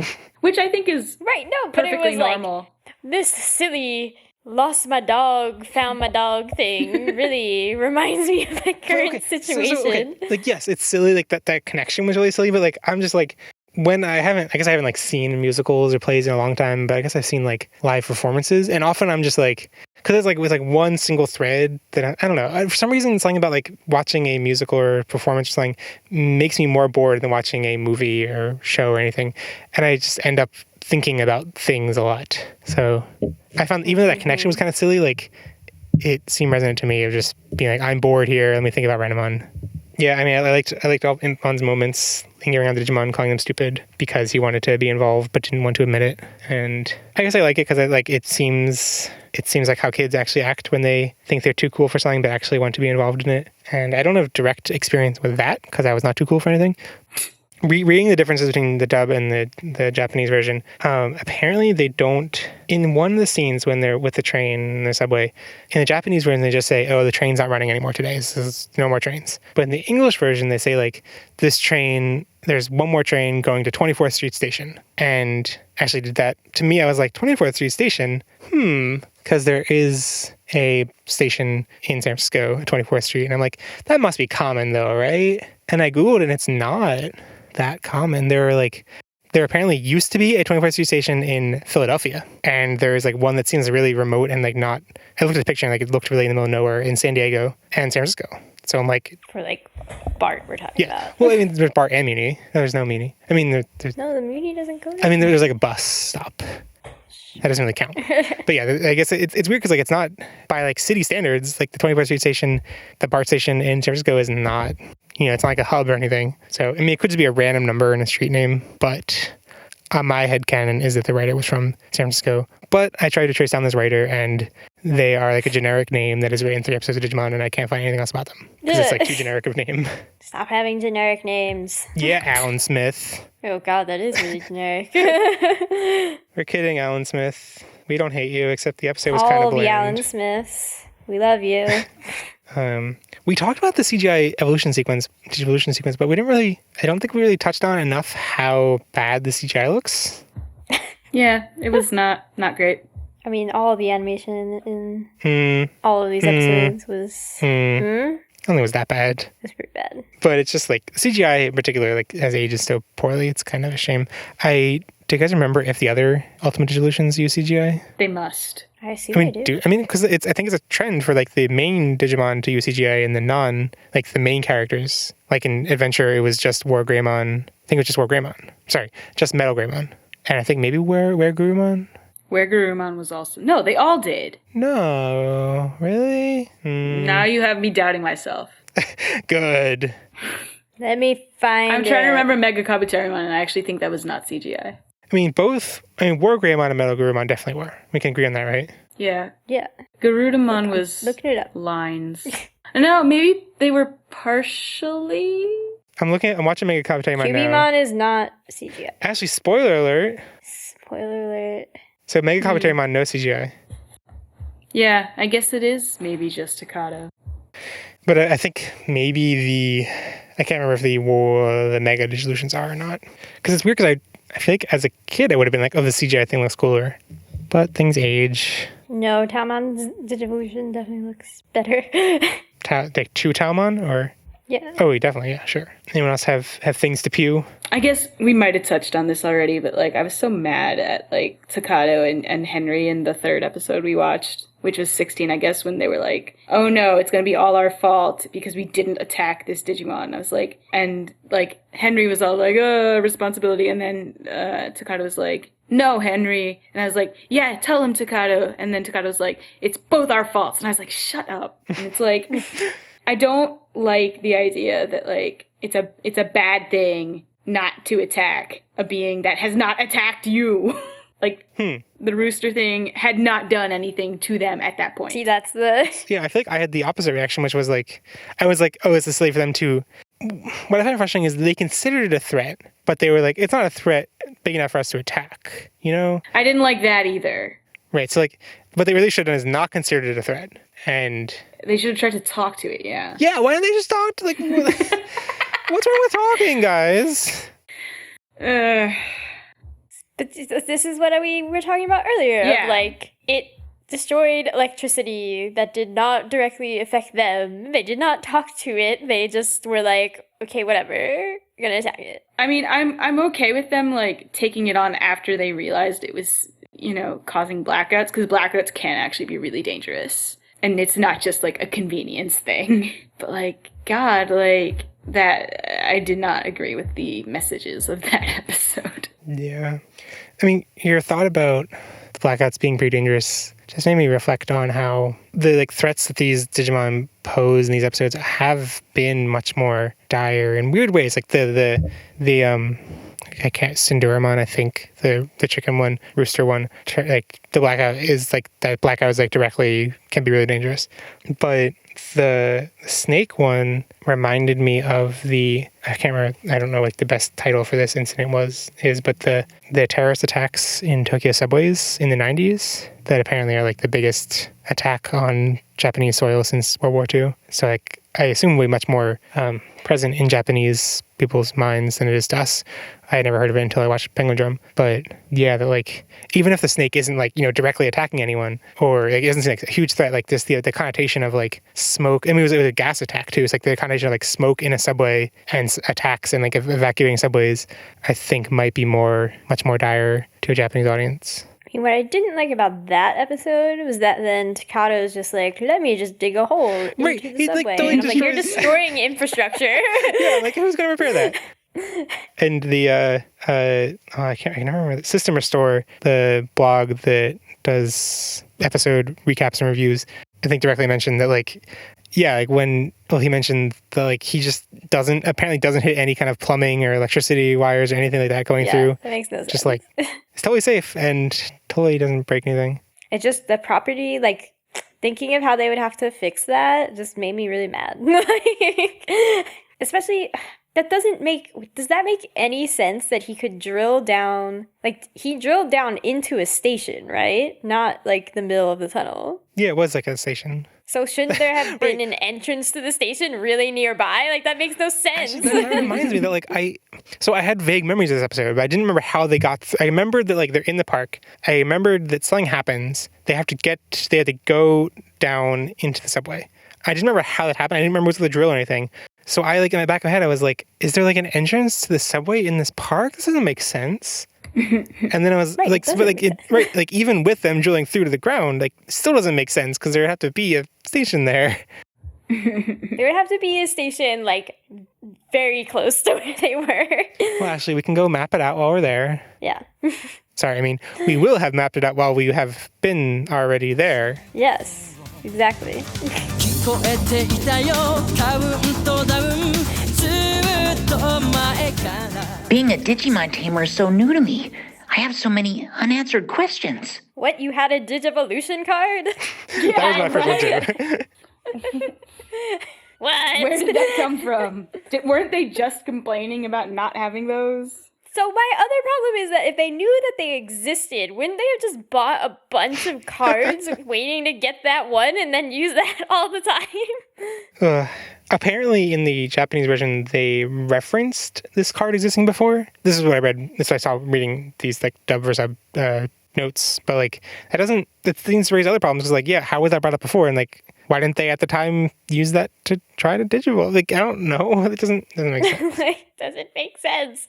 Which I think is right, no, but perfectly it was normal. Like, this silly... lost my dog, found my dog thing really reminds me of the current situation. So, like, yes, it's silly. Like that connection was really silly, but like, I'm just like, I guess I haven't like seen musicals or plays in a long time, but I guess I've seen like live performances, and often I'm just like, because it's like with like one single thread that I don't know, for some reason something about like watching a musical or performance or something makes me more bored than watching a movie or show or anything, and I just end up thinking about things a lot. So I found even though that connection was kind of silly, like it seemed resonant to me of just being like, I'm bored here, let me think about Renamon. Yeah, I mean, I liked all Impon's moments, hanging around the Digimon, calling them stupid because he wanted to be involved but didn't want to admit it. And I guess I like it because it seems like how kids actually act when they think they're too cool for something but actually want to be involved in it. And I don't have direct experience with that because I was not too cool for anything. Reading the differences between the dub and the Japanese version, apparently they don't, in one of the scenes when they're with the train in the subway, in the Japanese version they just say, oh, the train's not running anymore today, so there's no more trains. But in the English version they say like, this train, there's one more train going to 24th Street Station. And actually did that, to me I was like, 24th Street Station? Because there is a station in San Francisco at 24th Street, and I'm like, that must be common though, right? And I Googled and it's not that common. There apparently used to be a 24th Street station in Philadelphia, and there's like one that seems really remote and like not, I looked at the picture and like it looked really in the middle of nowhere in San Diego and San Francisco. So I'm like, for like BART we're talking about. Well, I mean, there's BART and Muni. No, there's no Muni. I mean, there's no, the Muni doesn't go there. I mean, there's like a bus stop. That doesn't really count. But yeah, I guess it's weird because like it's not, by like city standards, like the 24th Street station, the BART station in San Francisco is not, it's not like a hub or anything. So, I mean, it could just be a random number and a street name, but my headcanon is that the writer was from San Francisco. But I tried to trace down this writer, and they are like a generic name that is written in 3 episodes of Digimon, and I can't find anything else about them. Because it's like too generic of a name. Stop having generic names. Yeah, Alan Smith. Oh god, that is really generic. We're kidding, Alan Smith. We don't hate you, except the episode was kind of bland. All the Alan Smiths. We love you. We talked about the CGI digivolution sequence, but I don't think we really touched on enough how bad the CGI looks. Yeah, it was not great. I mean, all of the animation in all of these episodes was... I don't think it was that bad. It's pretty bad. But it's just like, CGI in particular, like, has aged so poorly, it's kind of a shame. Do you guys remember if the other Ultimate Digivolutions use CGI? They must. I assume they do. Because I think it's a trend for like the main Digimon to use CGI and the main characters. Like in Adventure, it was just War Greymon. I think it was just War Greymon. Sorry, just Metal Greymon. And I think maybe Where Gurumon? Where Gurumon was also... No, they all did. No, really? Now you have me doubting myself. Good. Let me find I'm trying to remember Mega Kabuterimon, and I actually think that was not CGI. I mean, War Greymon and Metal Gurumon definitely were. We can agree on that, right? Yeah. Yeah. Garudamon was looking it up. lines. No, maybe they were partially. I'm watching Mega Kabuterimon now. Cubimon is not CGI. Actually, spoiler alert. Spoiler alert. So Mega Kabuterimon, no CGI. Yeah, I guess it is maybe just Takato. But I think maybe I can't remember if the Mega Digivolutions are or not. Because it's weird because I feel like as a kid I would have been like, oh, the CGI thing looks cooler. But things age. No, Talmon's Digivolution definitely looks better. Like True Talmon or? Yeah. Oh, definitely, yeah, sure. Anyone else have things to pew? I guess we might have touched on this already, but like I was so mad at like Takato and Henry in the third episode we watched, which was 16, I guess, when they were like, oh no, it's going to be all our fault because we didn't attack this Digimon. I was like, and like Henry was all like, responsibility. And then Takato was like, no, Henry. And I was like, yeah, tell him, Takato. And then Takato was like, it's both our faults. And I was like, shut up. And it's like, I don't like the idea that like it's a bad thing not to attack a being that has not attacked you. Like, the rooster thing had not done anything to them at that point. See, that's the... Yeah, I feel like I had the opposite reaction, which was like, I was like, oh, is this silly for them to... What I find frustrating is they considered it a threat, but they were like, it's not a threat big enough for us to attack, you know? I didn't like that either. Right, so like, what they really should have done is not considered it a threat, and... They should have tried to talk to it, yeah. Yeah, why didn't they just talk to, like... What's wrong with talking, guys? But this is what we were talking about earlier. Yeah. Of, like, it destroyed electricity that did not directly affect them. They did not talk to it. They just were like, okay, whatever, we're gonna attack it. I mean, I'm okay with them, like, taking it on after they realized it was, you know, causing blackouts, because blackouts can actually be really dangerous. And it's not just, like, a convenience thing. But, like, God, like, that, I did not agree with the messages of that episode. Yeah. I mean, your thought about the blackouts being pretty dangerous just made me reflect on how the like threats that these Digimon pose in these episodes have been much more dire in weird ways. Like the I can't Cinderamon, I think the chicken one, rooster one, like the blackout is like that blackout is like directly can be really dangerous. But the snake one reminded me of I can't remember, I don't know like the best title for this incident but the terrorist attacks in Tokyo subways in the 90s that apparently are like the biggest attack on Japanese soil since World War II. So like I assume way much more present in Japanese people's minds than it is to us. I had never heard of it until I watched Penguin Drum. But yeah, that like even if the snake isn't like, you know, directly attacking anyone or like, it isn't like a huge threat, like this the connotation of like smoke. I mean, it was a gas attack too. It's like the connotation of like smoke in a subway and attacks and like evacuating subways, I think might be much more dire to a Japanese audience. What I didn't like about that episode was that then Takato is just like, let me just dig a hole into the subway. Totally and I'm like, you're destroying infrastructure. Yeah, like who's going to repair that? And the, I can't remember, the System Restore, the blog that does episode recaps and reviews, I think directly mentioned that like, yeah, like he mentioned that like he just apparently doesn't hit any kind of plumbing or electricity wires or anything like that going through. That makes no sense. Just like, it's totally safe and totally doesn't break anything. It's just the property, like thinking of how they would have to fix that just made me really mad. Like, especially, does that make any sense that he could drill down, like he drilled down into a station, right? Not like the middle of the tunnel. Yeah, it was like a station. So shouldn't there have been an entrance to the station really nearby? Like, that makes no sense. Actually, that reminds me that, like, I had vague memories of this episode, but I didn't remember how they got... I remembered that, like, they're in the park. I remembered that something happens. They had to go down into the subway. I didn't remember how that happened. I didn't remember it was the drill or anything. So I, like, in the back of my head, I was like, is there, like, an entrance to the subway in this park? This doesn't make sense. And then I was like, even with them drilling through to the ground, like, still doesn't make sense because there would have to be a station there. There would have to be a station, like, very close to where they were. Well, actually, we can go map it out while we're there. Yeah. Sorry, I mean, we will have mapped it out while we have been already there. Yes, exactly. Being a Digimon tamer is so new to me. I have so many unanswered questions. What, you had a Digivolution card? That was my first one too. What? Where did that come from? Weren't they just complaining about not having those? So my other problem is that if they knew that they existed, wouldn't they have just bought a bunch of cards waiting to get that one and then use that all the time? Apparently, in the Japanese version, they referenced this card existing before. This is what I read. This is what I saw reading these like dub or sub notes. But like that seems to raise other problems. Because like, yeah, how was that brought up before? And like, why didn't they at the time use that to try to digital? Like, I don't know. It doesn't make sense. Doesn't make sense.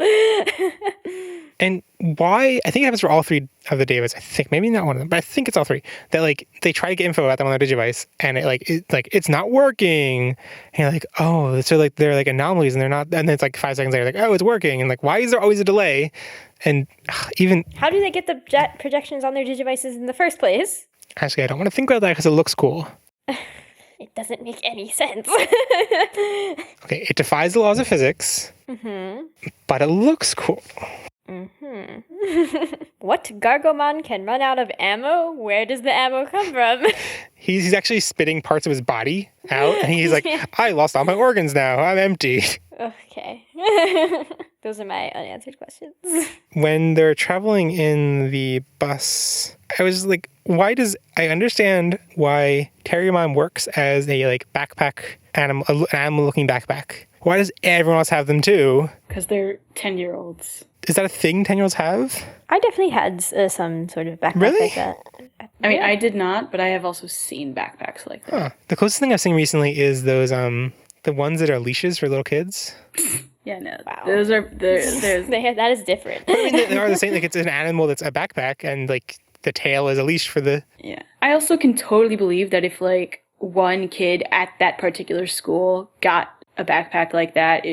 And why? I think it happens for all three of the Devas. I think maybe not one of them, but I think it's all three. That like they try to get info about them on their Digivice, and it's not working. And you're like, oh, so like they're like anomalies, and they're not. And then it's like 5 seconds later, like, oh, it's working. And like, why is there always a delay? And even how do they get the jet projections on their Digivices in the first place? Actually, I don't want to think about that because it looks cool. It doesn't make any sense. Okay, it defies the laws of physics, but it looks cool. What Gargomon can run out of ammo? Where does the ammo come from? He's actually spitting parts of his body out, and he's like, I lost all my organs now. I'm empty. Okay. Those are my unanswered questions. When they're traveling in the bus, I was like, I understand why Terriermon works as a like backpack animal, an animal-looking backpack. Why does everyone else have them too? Because they're 10-year-olds. Is that a thing 10-year-olds have? I definitely had some sort of backpack Really? like that. I mean, I did not, but I have also seen backpacks like that. Huh. The closest thing I've seen recently is those the ones that are leashes for little kids. Yeah, no. Wow. Those are that is different. But I mean, they are the same. Like it's an animal that's a backpack, and like the tail is a leash for the. Yeah. I also can totally believe that if like one kid at that particular school got a backpack like that,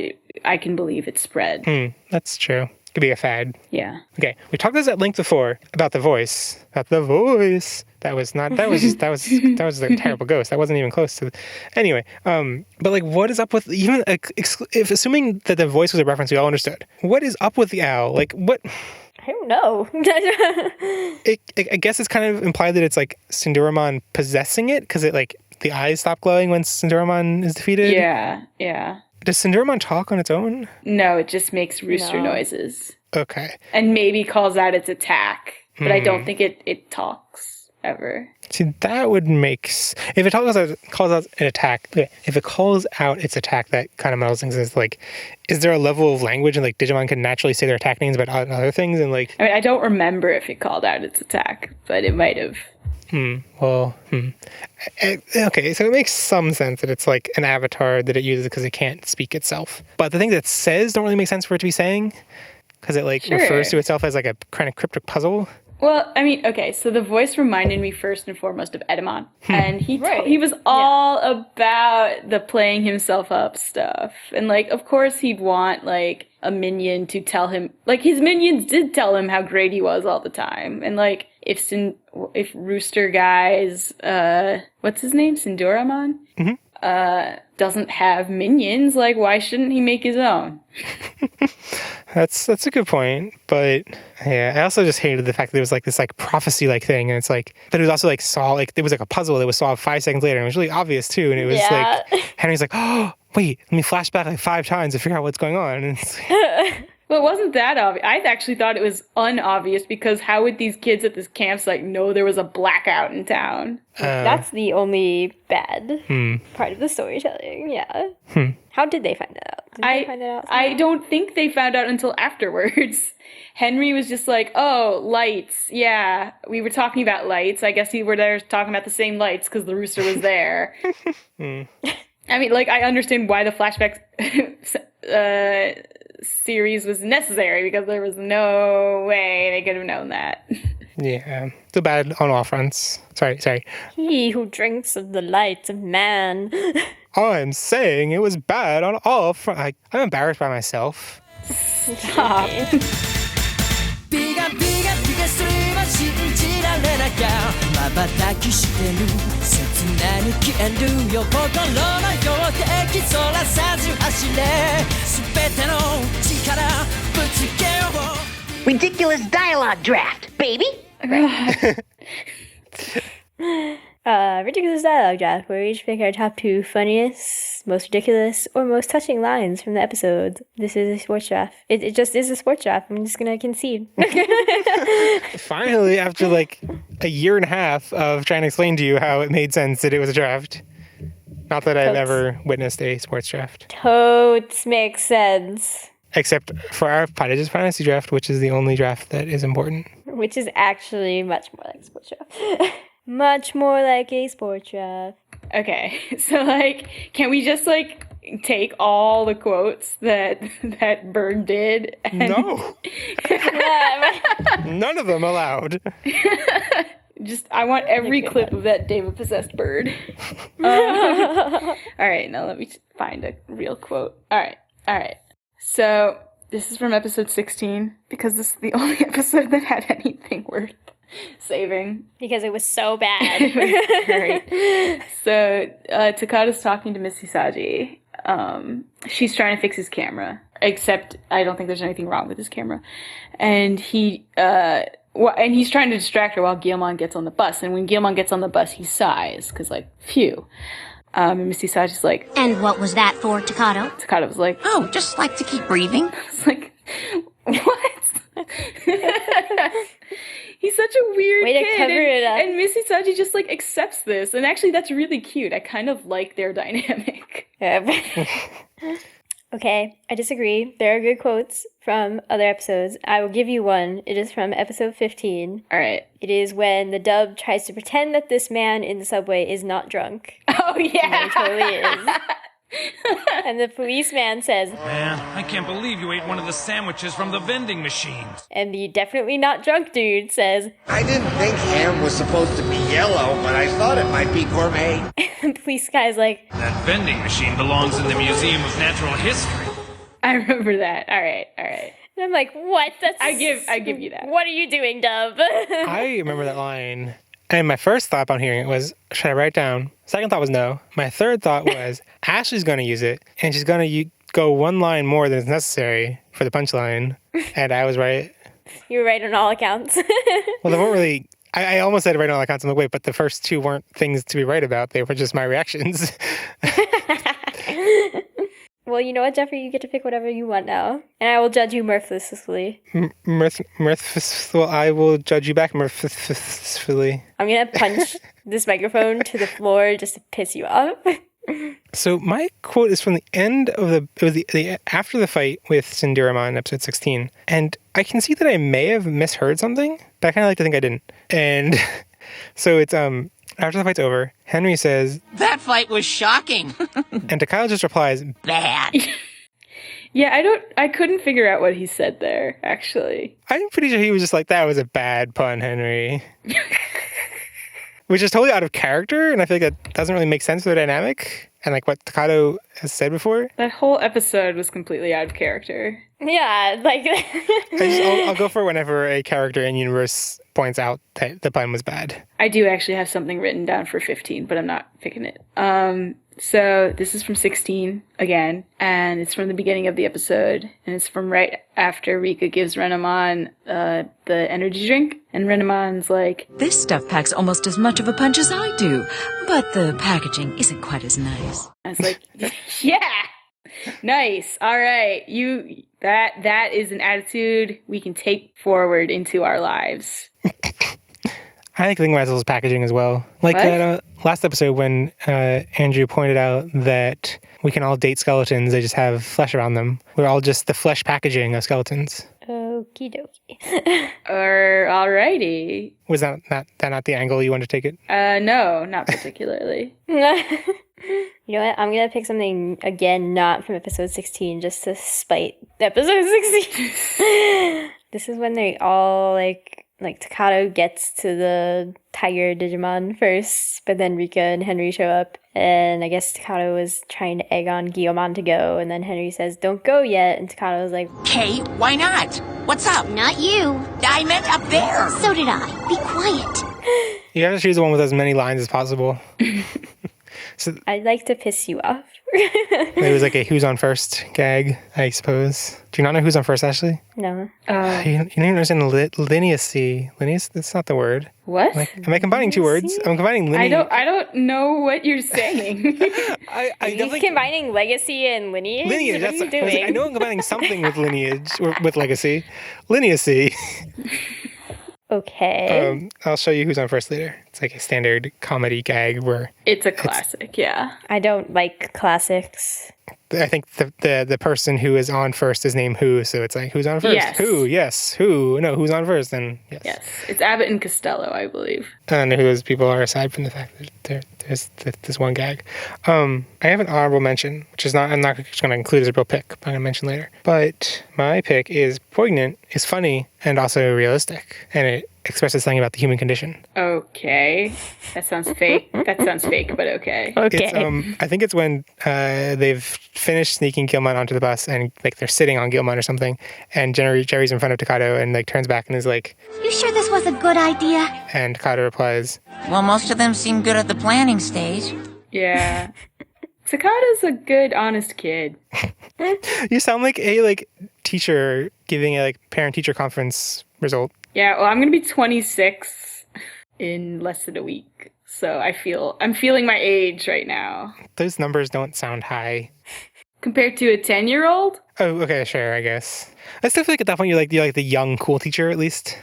I can believe it spread. That's true. Could be a fad. Yeah. Okay, we talked this at length before about the voice. That was a terrible ghost. That wasn't even close to. Anyway, but like, what is up with even if assuming that the voice was a reference we all understood? What is up with the owl? Like, what? I don't know. I guess it's kind of implied that it's like Sinduramon possessing it because it like the eyes stop glowing when Sinduramon is defeated. Yeah. Yeah. Does Sinduramon talk on its own? No, it just makes rooster noises. Okay. And maybe calls out its attack, but I don't think it talks ever. See, that would make if it calls out an attack. If it calls out its attack, that kind of muddles things. Is like, is there a level of language and like Digimon can naturally say their attack names about other things and like? I mean, I don't remember if it called out its attack, but it might have. Okay, so it makes some sense that it's like an avatar that it uses because it can't speak itself. But the thing that it says don't really make sense for it to be saying because it like refers to itself as like a kind of cryptic puzzle. Well, I mean, okay, so the voice reminded me first and foremost of Edamon. And he was all about the playing himself up stuff. And, like, of course he'd want, like, a minion to tell him, like, his minions did tell him how great he was all the time. And, like, if Rooster Guy's, what's his name? Sinduramon? Doesn't have minions, like, why shouldn't he make his own? That's a good point, but yeah, I also just hated the fact that it was like this like prophecy like thing, and it's like, but it was also like it was like a puzzle that was solved 5 seconds later, and it was really obvious too, and it was like Henry's like, oh wait, let me flash back like 5 times to figure out what's going on. And it's like, Well, it wasn't that obvious. I actually thought it was unobvious because how would these kids at this campsite know there was a blackout in town? That's the only bad part of the storytelling, yeah. How did they find that out? Did they find that out somehow? I don't think they found out until afterwards. Henry was just like, oh, lights. Yeah, we were talking about lights. I guess we were there talking about the same lights because the rooster was there. I mean, like, I understand why the flashback series was necessary because there was no way they could have known that. yeah, too bad on all fronts. Sorry. He who drinks of the light of man. I'm saying it was bad on all fronts. I'm embarrassed by myself. Stop. ビガビガビガそれは信じられなきゃ瞬きしてる切なに消えるよ心のよ敵そらさず走れ全ての力ぶつけよう Ridiculous dialogue draft, baby. Ridiculous dialogue draft, where we each pick our top 2 funniest, most ridiculous, or most touching lines from the episodes. This is a sports draft. It just is a sports draft. I'm just gonna concede. Finally, after like a year and a half of trying to explain to you how it made sense that it was a draft. Not that I've ever witnessed a sports draft. Totes makes sense. Except for our Podigious fantasy draft, which is the only draft that is important. Which is actually much more like a sports draft. Much more like a sports draft. Okay, so like, can we just like take all the quotes that Bird did? And... No. None of them allowed. I want every clip of that Deva-possessed bird. All right, now let me find a real quote. All right. So this is from episode 16, because this is the only episode that had anything worth saving. Because it was so bad. It was great. So Takato's talking to Miss Hisagi. She's trying to fix his camera, except I don't think there's anything wrong with his camera. And he's trying to distract her while Guillemon gets on the bus. And when Guillemon gets on the bus, he sighs, because, like, phew. And Miss Hisagi's like... And what was that for, Takato? Takato was like... Oh, just like to keep breathing. It's like, what? He's such a weird Way kid. to cover it up. And Miss Hisagi just, like, accepts this. And actually, that's really cute. I kind of like their dynamic. Okay, I disagree. There are good quotes from other episodes. I will give you one. It is from episode 15. All right. It is when the dub tries to pretend that this man in the subway is not drunk. Oh, yeah. And he totally is. And the policeman says, Man, I can't believe you ate one of the sandwiches from the vending machines. And the definitely not drunk dude says, I didn't think ham was supposed to be yellow, but I thought it might be gourmet. And the police guy's like, That vending machine belongs in the Museum of Natural History. I remember that. All right. and I'm like, what? I give you that. What are you doing, Dub? I remember that line. And my first thought upon hearing it was, should I write it down? Second thought was no. My third thought was, Ashley's going to use it, and she's going to go one line more than is necessary for the punchline. And I was right. You were right on all accounts. Well, they weren't really... I almost said right on all accounts. I'm like, wait, but the first two weren't things to be right about. They were just my reactions. Well, you know what, Jeffrey? You get to pick whatever you want now. And I will judge you mercilessly. Well, I will judge you back mercilessly. I'm going to punch this microphone to the floor just to piss you off. So my quote is from the end of the after the fight with Sinduramon in episode 16. And I can see that I may have misheard something, but I kind of like to think I didn't. And so it's after the fight's over, Henry says, That fight was shocking. and Takato just replies, Bad. Yeah, I couldn't figure out what he said there, actually. I'm pretty sure he was just like, that was a bad pun, Henry. Which is totally out of character, and I feel like that doesn't really make sense for the dynamic, and like what Takato has said before. That whole episode was completely out of character. Yeah, like... I'll go for it whenever a character in universe points out that the pun was bad. I do actually have something written down for 15, but I'm not picking it. So this is from 16 again, and it's from the beginning of the episode, and it's from right after Rika gives Renamon the energy drink, and Renamon's like, This stuff packs almost as much of a punch as I do, but the packaging isn't quite as nice. I was like, yeah, nice, all right, that is an attitude we can take forward into our lives. I like thinking about those packaging as well. Like that last episode when Andrew pointed out that we can all date skeletons, they just have flesh around them. We're all just the flesh packaging of skeletons. Okie dokie. Alrighty. Was that not the angle you wanted to take it? No, not particularly. You know what? I'm going to pick something, again, not from episode 16, just to spite episode 16. This is when they all, like Takato gets to the tiger Digimon first, but then Rika and Henry show up, and I guess Takato was trying to egg on Guillemon to go, and then Henry says, don't go yet, and Takato was like, Kay, why not? What's up? Not you. I meant up there. So did I. Be quiet. You have to choose the one with as many lines as possible. So I'd like to piss you off. it was like a who's on first gag, I suppose. Do you not know who's on first, Ashley? No. You don't even understand lineacy. That's not the word. What? Am I combining two words? I'm combining lineage. I don't know what you're saying. Are you combining legacy and lineage? Lineage. What are you doing? I know I'm combining something with lineage or with legacy. Lineacy. Okay. I'll show you who's on first later. It's like a standard comedy gag where it's a classic. Yeah. I don't like classics. I think the person who is on first is named Who, so it's like who's on first? Yes. Who? Yes. Who? No, who's on first? Then yes. Yes. It's Abbott and Costello, I believe. I don't know who those people are aside from the fact that there's this one gag. I have an honorable mention, which is I'm not just going to include as a real pick, but I'm going to mention later. But my pick is poignant, is funny, and also realistic, and it expresses something about the human condition. Okay. That sounds fake. That sounds fake, but okay. Okay. I think it's when they've finished sneaking Gilmon onto the bus and like they're sitting on Gilmon or something, and Jerry's in front of Takato and like turns back and is like, You sure this was a good idea? and Takato replies, Well, most of them seem good at the planning stage. Yeah. Takato's a good, honest kid. you sound like a teacher giving a parent-teacher conference result. Yeah, well, I'm going to be 26 in less than a week. So I'm feeling my age right now. Those numbers don't sound high. Compared to a 10-year-old? Oh, okay, sure, I guess. I still feel like at that point you're like the young, cool teacher, at least.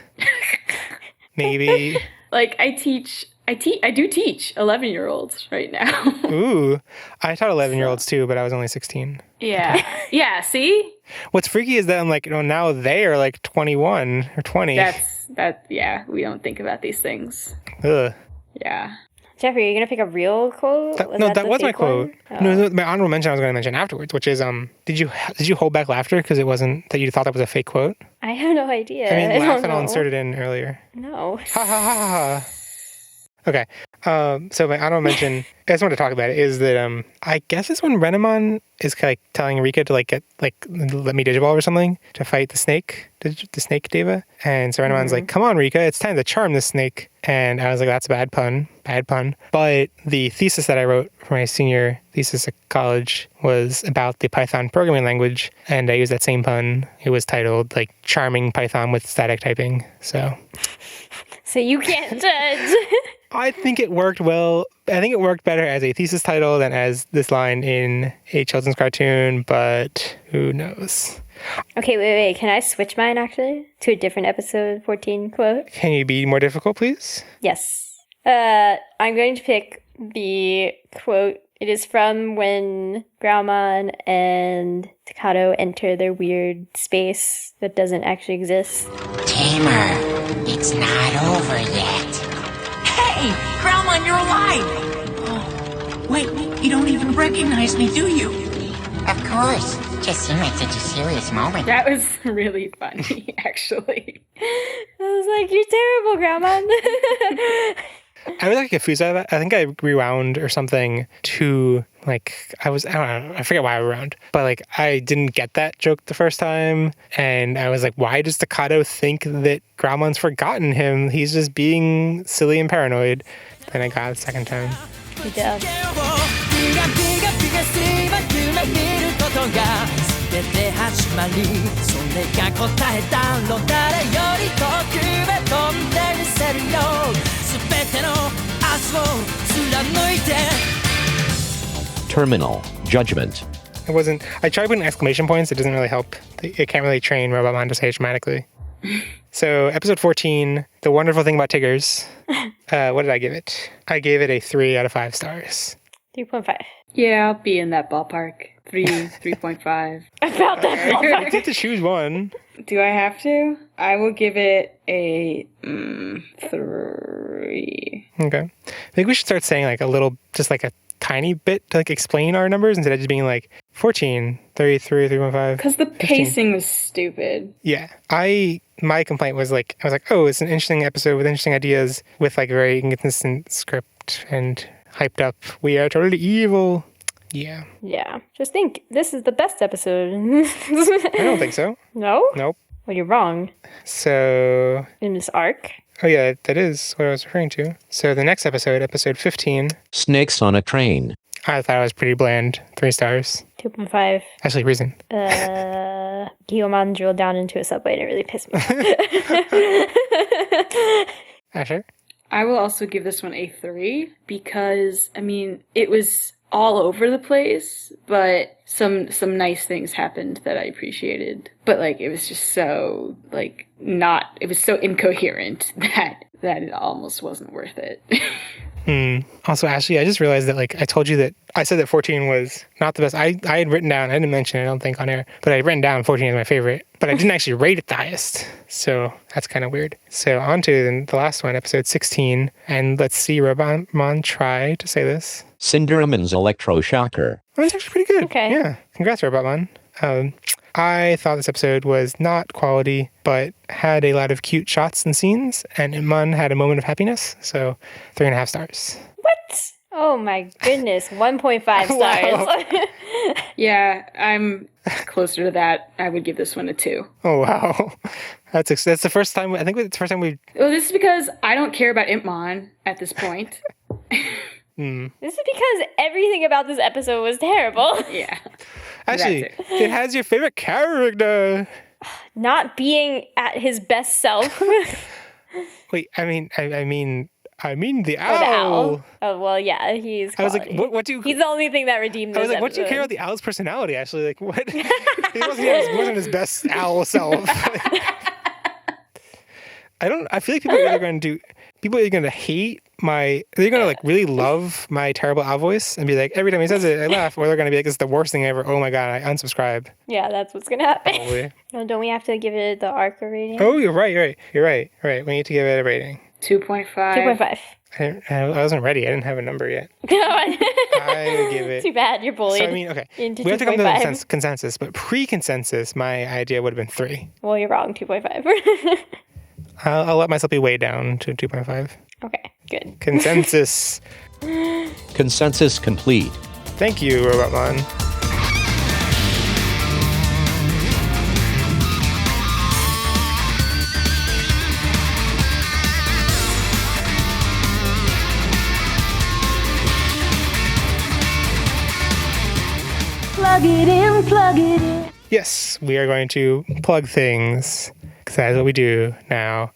Maybe. Like, I do teach 11-year-olds right now. Ooh, I taught 11-year-olds too, but I was only 16. Yeah. Yeah, see? What's freaky is that I'm like, now they are like 21 or 20. Yeah, we don't think about these things. Ugh. Yeah. Jeffrey, are you going to pick a real quote? That was my quote. Oh. No, my honorable mention I was going to mention afterwards, which is, did you hold back laughter because it wasn't that you thought that was a fake quote? I have no idea. I mean, I laugh don't and I'll know. insert it in earlier. No. Ha ha ha ha. Okay. So my honorable mention, I just want to talk about it, is that I guess it's when Renamon is telling Rika to let me Digivolve or something to fight the snake Deva. And so Renamon's like, come on, Rika, it's time to charm this snake. And I was like, that's a bad pun. But the thesis that I wrote for my senior thesis at college was about the Python programming language. And I used that same pun. It was titled Charming Python with Static Typing. So you can't judge. I think it worked well. I think it worked better as a thesis title than as this line in a children's cartoon, but who knows? Okay, wait. Can I switch mine, actually, to a different episode 14 quote? Can you be more difficult, please? Yes. I'm going to pick the quote. It is from when Graumon and Takato enter their weird space that doesn't actually exist. Tamer, it's not over yet. Hey, Growlmon, you're alive! Oh, wait, you don't even recognize me, do you? Of course. Just seemed like such a serious moment. That was really funny, actually. I was like, you're terrible, Graumon. I was confused by that. I think I rewound or something to I don't know, I forget why I rewound, but I didn't get that joke the first time, and I was like, why does Takato think that Graumon's forgotten him? He's just being silly and paranoid. Then I got it the second time. Good job. 全て始まりそれが答えだろう誰より遠くへ飛んでみせるよ全ての明日を貫いて Terminal Judgment. It wasn't. I tried putting exclamation points. It doesn't really help. It can't really train Robotmon to say it dramatically. So, episode 14, The Wonderful Thing About Tigers. What did I give it? I gave it a 3 out of 5 stars. 3.5. Yeah, I'll be in that ballpark. 3.5. About that ballpark. You get to choose one. Do I have to? I will give it a 3. Okay. I think we should start saying just a tiny bit to explain our numbers instead of just being 14, 33, 3.5. Because the 15. pacing was stupid. Yeah. My complaint was I was like, oh, it's an interesting episode with interesting ideas with very inconsistent script and hyped up. We are totally evil. Yeah. Yeah. Just think, this is the best episode. I don't think so. No? Nope. Well, you're wrong. So... In this arc? Oh yeah, that is what I was referring to. So the next episode, episode 15... Snakes on a Train. I thought it was pretty bland. 3 stars. 2.5. Actually, reason. Guillemon drilled down into a subway and it really pissed me off. Asher? I will also give this one a 3 because, I mean, it was all over the place, but some nice things happened that I appreciated. But, like, it was just so, like, it was so incoherent that it almost wasn't worth it. Also, Ashley, I just realized that, like, I told you that I said that 14 was not the best. I had written down, I didn't mention it, I don't think, on air, but I had written down 14 as my favorite, but I didn't actually rate it the highest. So that's kind of weird. So on to the last one, episode 16. And let's see Robotmon try to say this. Cinderman's electroshocker. Oh, it's actually pretty good. Okay. Yeah. Congrats, Robotmon. I thought this episode was not quality, but had a lot of cute shots and scenes, and Mon had a moment of happiness, so 3.5 stars. What? Oh my goodness, 1.5 stars. Wow. Yeah, I'm closer to that. I would give this one a 2. Oh, wow. That's the first time, I think it's the first time we... Well, this is because I don't care about Impmon at this point. This is because everything about this episode was terrible. Yeah. Actually, it has your favorite character. Not being at his best self. Wait, I mean the Oh, owl. the owl. Oh, well, yeah, he's quality. I was like, what do you... He's the only thing that redeemed this I was like, what do you care about the owl's personality, Ashley? Like, what? He wasn't his best owl self. I feel like people are either going to hate they're going to like really love my terrible owl voice and be like, every time he says it, I laugh, or they're going to be like, it's the worst thing ever. Oh my God, I unsubscribe. Yeah, that's what's going to happen. Probably. No, don't we have to give it the ARCA rating? Oh, you're right. We need to give it a rating. 2.5. 2.5. I wasn't ready. I didn't have a number yet. I would give it... Too bad, you're bullied. So, I mean, okay. Into we have to come to 2.5. a consensus, but pre-consensus, my idea would have been 3. Well, you're wrong, 2.5. I'll let myself be way down to 2.5. Okay, good. Consensus. Consensus complete. Thank you, Robotmon. Plug it in, plug it in. Yes, we are going to plug things, because that is what we do now.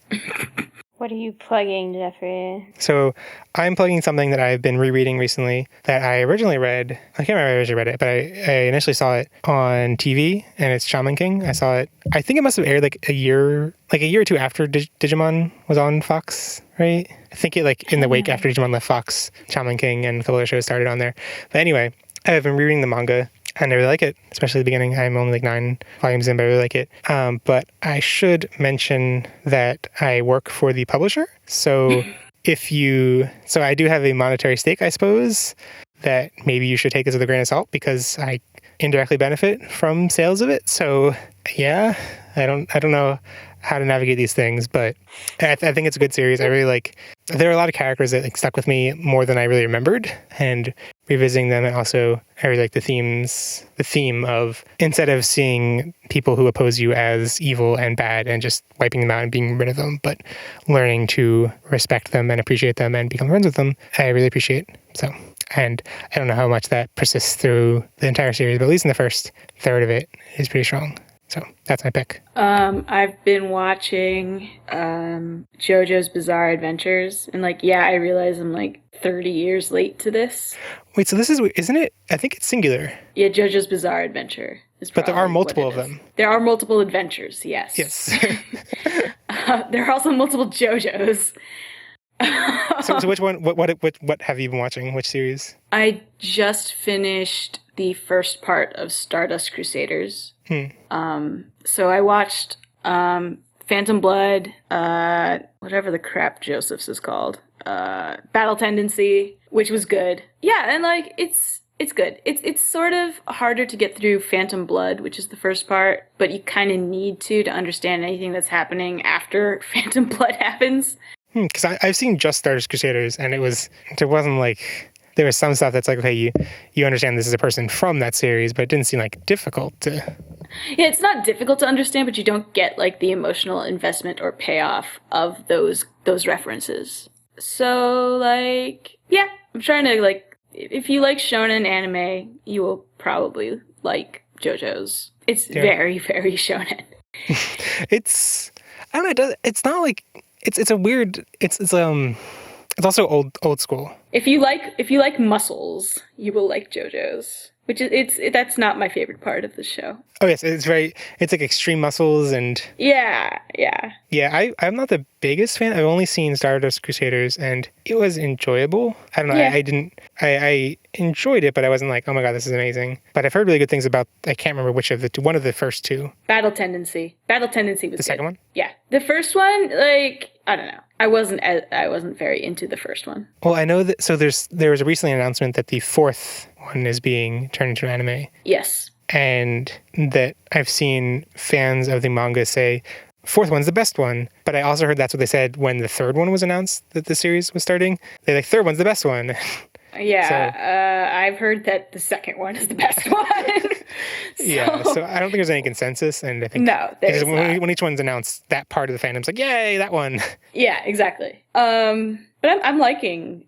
What are you plugging, Jeffrey? So I'm plugging something that I've been rereading recently that I originally read. I can't remember if I originally read it, but I initially saw it on TV, and it's Shaman King. I saw it, I think it must have aired like a year or two after Digimon was on Fox, right? I think it in the wake after Digimon left Fox, Shaman King and a couple of shows started on there. But anyway, I've been rereading the manga, and I really like it, especially at the beginning. I'm only 9 volumes in, but I really like it. But I should mention that I work for the publisher. So so I do have a monetary stake, I suppose, that maybe you should take this with a grain of salt, because I indirectly benefit from sales of it. So yeah, I don't know how to navigate these things, but I think it's a good series. I really there are a lot of characters that stuck with me more than I really remembered, and revisiting them, and also I really like the theme of, instead of seeing people who oppose you as evil and bad and just wiping them out and being rid of them, but learning to respect them and appreciate them and become friends with them, I really appreciate. So, and I don't know how much that persists through the entire series, but at least in the first third of it is pretty strong. So that's my pick. I've been watching JoJo's Bizarre Adventures, and I realize I'm 30 years late to this. Wait, so this isn't it? I think it's singular. Yeah, JoJo's Bizarre Adventure. But there are multiple of them. There are multiple adventures, yes. Yes. There are also multiple JoJo's. So which one? What have you been watching? Which series? I just finished the first part of Stardust Crusaders. So I watched Phantom Blood, whatever the crap Joseph's is called, Battle Tendency, which was good. Yeah, and it's good. It's sort of harder to get through Phantom Blood, which is the first part, but you kind of need to understand anything that's happening after Phantom Blood happens. Because I've seen just Stardust Crusaders, and there wasn't there was some stuff that's okay, you understand this is a person from that series, but it didn't seem difficult to... Yeah, it's not difficult to understand, but you don't get the emotional investment or payoff of those references. So yeah, I'm trying to if you like shonen anime, you will probably like JoJo's. It's very, very shonen. I don't know. It's not like it's a weird. It's also old school. If you like muscles, you will like JoJo's. Which is that's not my favorite part of the show. Oh yes, it's like extreme muscles and yeah. I'm not the biggest fan. I've only seen Stardust Crusaders and it was enjoyable. I don't know. Yeah. I enjoyed it, but I wasn't like, oh my god, this is amazing. But I've heard really good things about. I can't remember which of the two. One of the first two. Battle Tendency was the good. second one. Yeah, the first one, like I don't know. I wasn't very into the first one. Well, I know that. So there was a recent announcement that the fourth one is being turned into an anime. Yes. And that I've seen fans of the manga say, fourth one's the best one. But I also heard that's what they said when the third one was announced that the series was starting. They're like, third one's the best one. Yeah, I've heard that the second one is the best one. So I don't think there's any consensus. And I think when each one's announced, that part of the fandom's like, yay, that one. Yeah, exactly. But I'm liking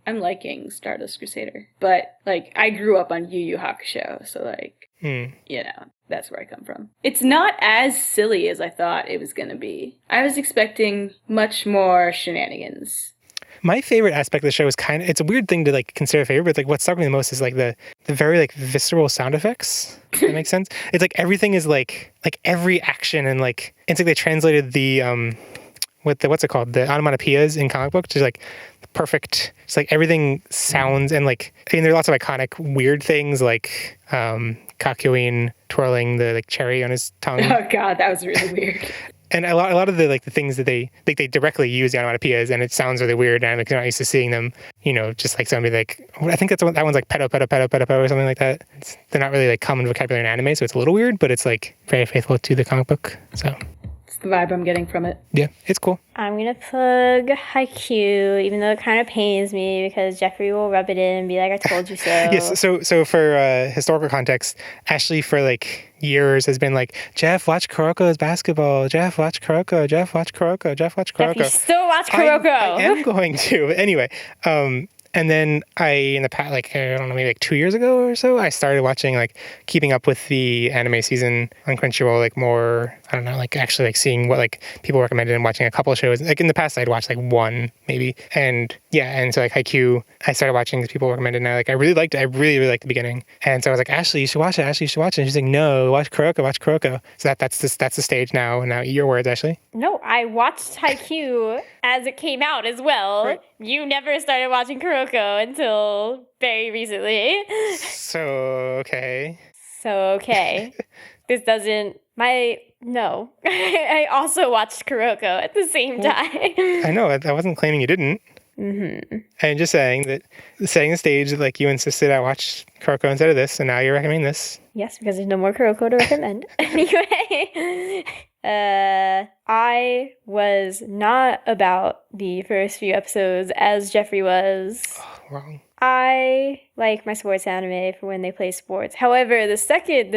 Stardust Crusader. But like I grew up on Yu Yu Hakusho, so like that's where I come from. It's not as silly as I thought it was gonna be. I was expecting much more shenanigans. My favorite aspect of the show is it's a weird thing to like consider a favorite, but like what struck me the most is like the very like visceral sound effects. Does that make sense? It's like everything is like every action and like it's like they translated the what's it called? The onomatopoeias in comic book to like perfect. It's like everything sounds and like I mean there are lots of iconic weird things like Kakyoin twirling the like cherry on his tongue. Oh god, that was really weird. And a lot of the like the things that they directly use the onomatopoeias and it sounds really weird and I'm like not used to seeing them, just like somebody like I think that one's like pedo or something like that. They're not really like common vocabulary in anime, so it's a little weird, but it's like very faithful to the comic book. So it's the vibe I'm getting from it. Yeah, it's cool. I'm gonna plug Haikyuu, even though it kind of pains me because Jeffrey will rub it in and be like, "I told you so." Yes. So for historical context, Ashley for like years has been like, "Jeff, watch Kuroko's basketball. Jeff, watch Kuroko. Jeff, watch Kuroko. Jeff, watch Kuroko." Jeff, you still watch Kuroko. I am going to. Anyway, and then in the past, like, I don't know, maybe like 2 years ago or so, I started watching, like, keeping up with the anime season on Crunchyroll, like, more, I don't know, like, actually, like, seeing what, like, people recommended and watching a couple of shows. Like, in the past, I'd watched, like, one, maybe. And, so, like, Haikyuu, I started watching because people recommended, and I really liked it. I really, really liked the beginning. And so I was like, Ashley, you should watch it. Ashley, you should watch it. And she's like, no, watch Kuroko. So that's the stage now. And now, your words, Ashley. No, I watched Haikyuu as it came out as well. Right. You never started watching Kuroko until very recently. So, okay. This doesn't... No. I also watched Kuroko at the same time. I know. I wasn't claiming you didn't. Mm-hmm. And just setting the stage that, like, you insisted I watch Kuroko instead of this, and now you're recommending this. Yes, because there's no more Kuroko to recommend. Anyway... I was not about the first few episodes as Jeffrey was. Oh, wrong. I like my sports anime for when they play sports. However, the second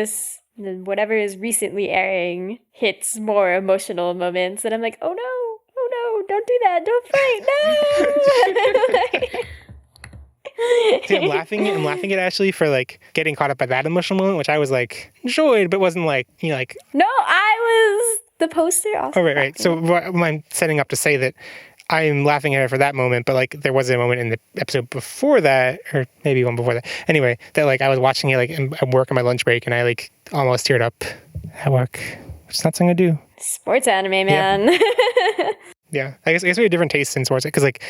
whatever is recently airing hits more emotional moments, and I'm like, oh no, don't do that, don't fight, no. See, I'm laughing at Ashley for like getting caught up by that emotional moment, which I was like enjoyed, but wasn't like like. No, I was the poster. Also right. So I'm setting up to say that I'm laughing at her for that moment, but like there was a moment in the episode before that, or maybe one before that. Anyway, that like I was watching it like at work on my lunch break, and I like almost teared up at work. Which is not something I do. Sports anime, man. Yeah. Yeah, I guess we have different tastes in sports because, like,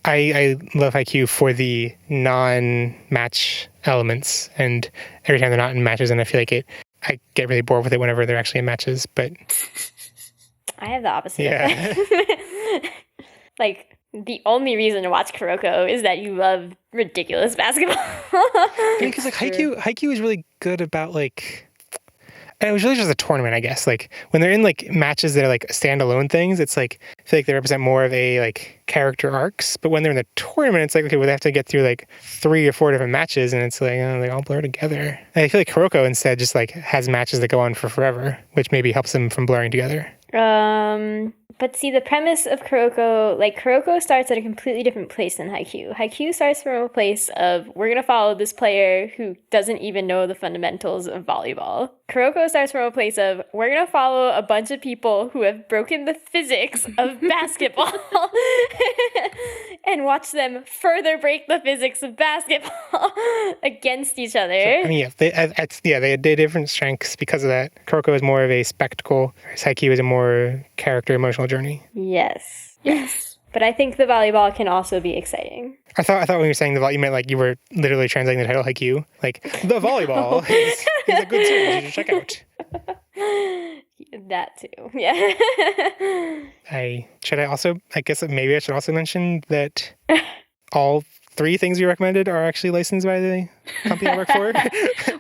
I love Haikyuu for the non-match elements, and every time they're not in matches, and I feel like I get really bored with it whenever they're actually in matches. But I have the opposite. Yeah. Like, the only reason to watch Kuroko is that you love ridiculous basketball. Because like Haikyuu is really good about like. And it was really just a tournament, I guess. Like when they're in like matches that are like standalone things, it's like I feel like they represent more of a like character arcs. But when they're in the tournament, it's like okay, well they have to get through like 3 or 4 different matches, and it's like they all blur together. And I feel like Kuroko instead just like has matches that go on for forever, which maybe helps them from blurring together. But see, the premise of Kuroko, like, Kuroko starts at a completely different place than Haikyuu. Haikyuu starts from a place of, we're going to follow this player who doesn't even know the fundamentals of volleyball. Kuroko starts from a place of, we're going to follow a bunch of people who have broken the physics of basketball and watch them further break the physics of basketball against each other. So, I mean, they had different strengths because of that. Kuroko is more of a spectacle, whereas Haikyuu is a more character emotional journey. Yes. But I think the volleyball can also be exciting. I thought when you were saying the volleyball, you meant like you were literally translating the title Haikyuu. Like, the volleyball is a good series you should check out. That too, yeah. I guess maybe I should also mention that all 3 things we recommended are actually licensed by the company I work for.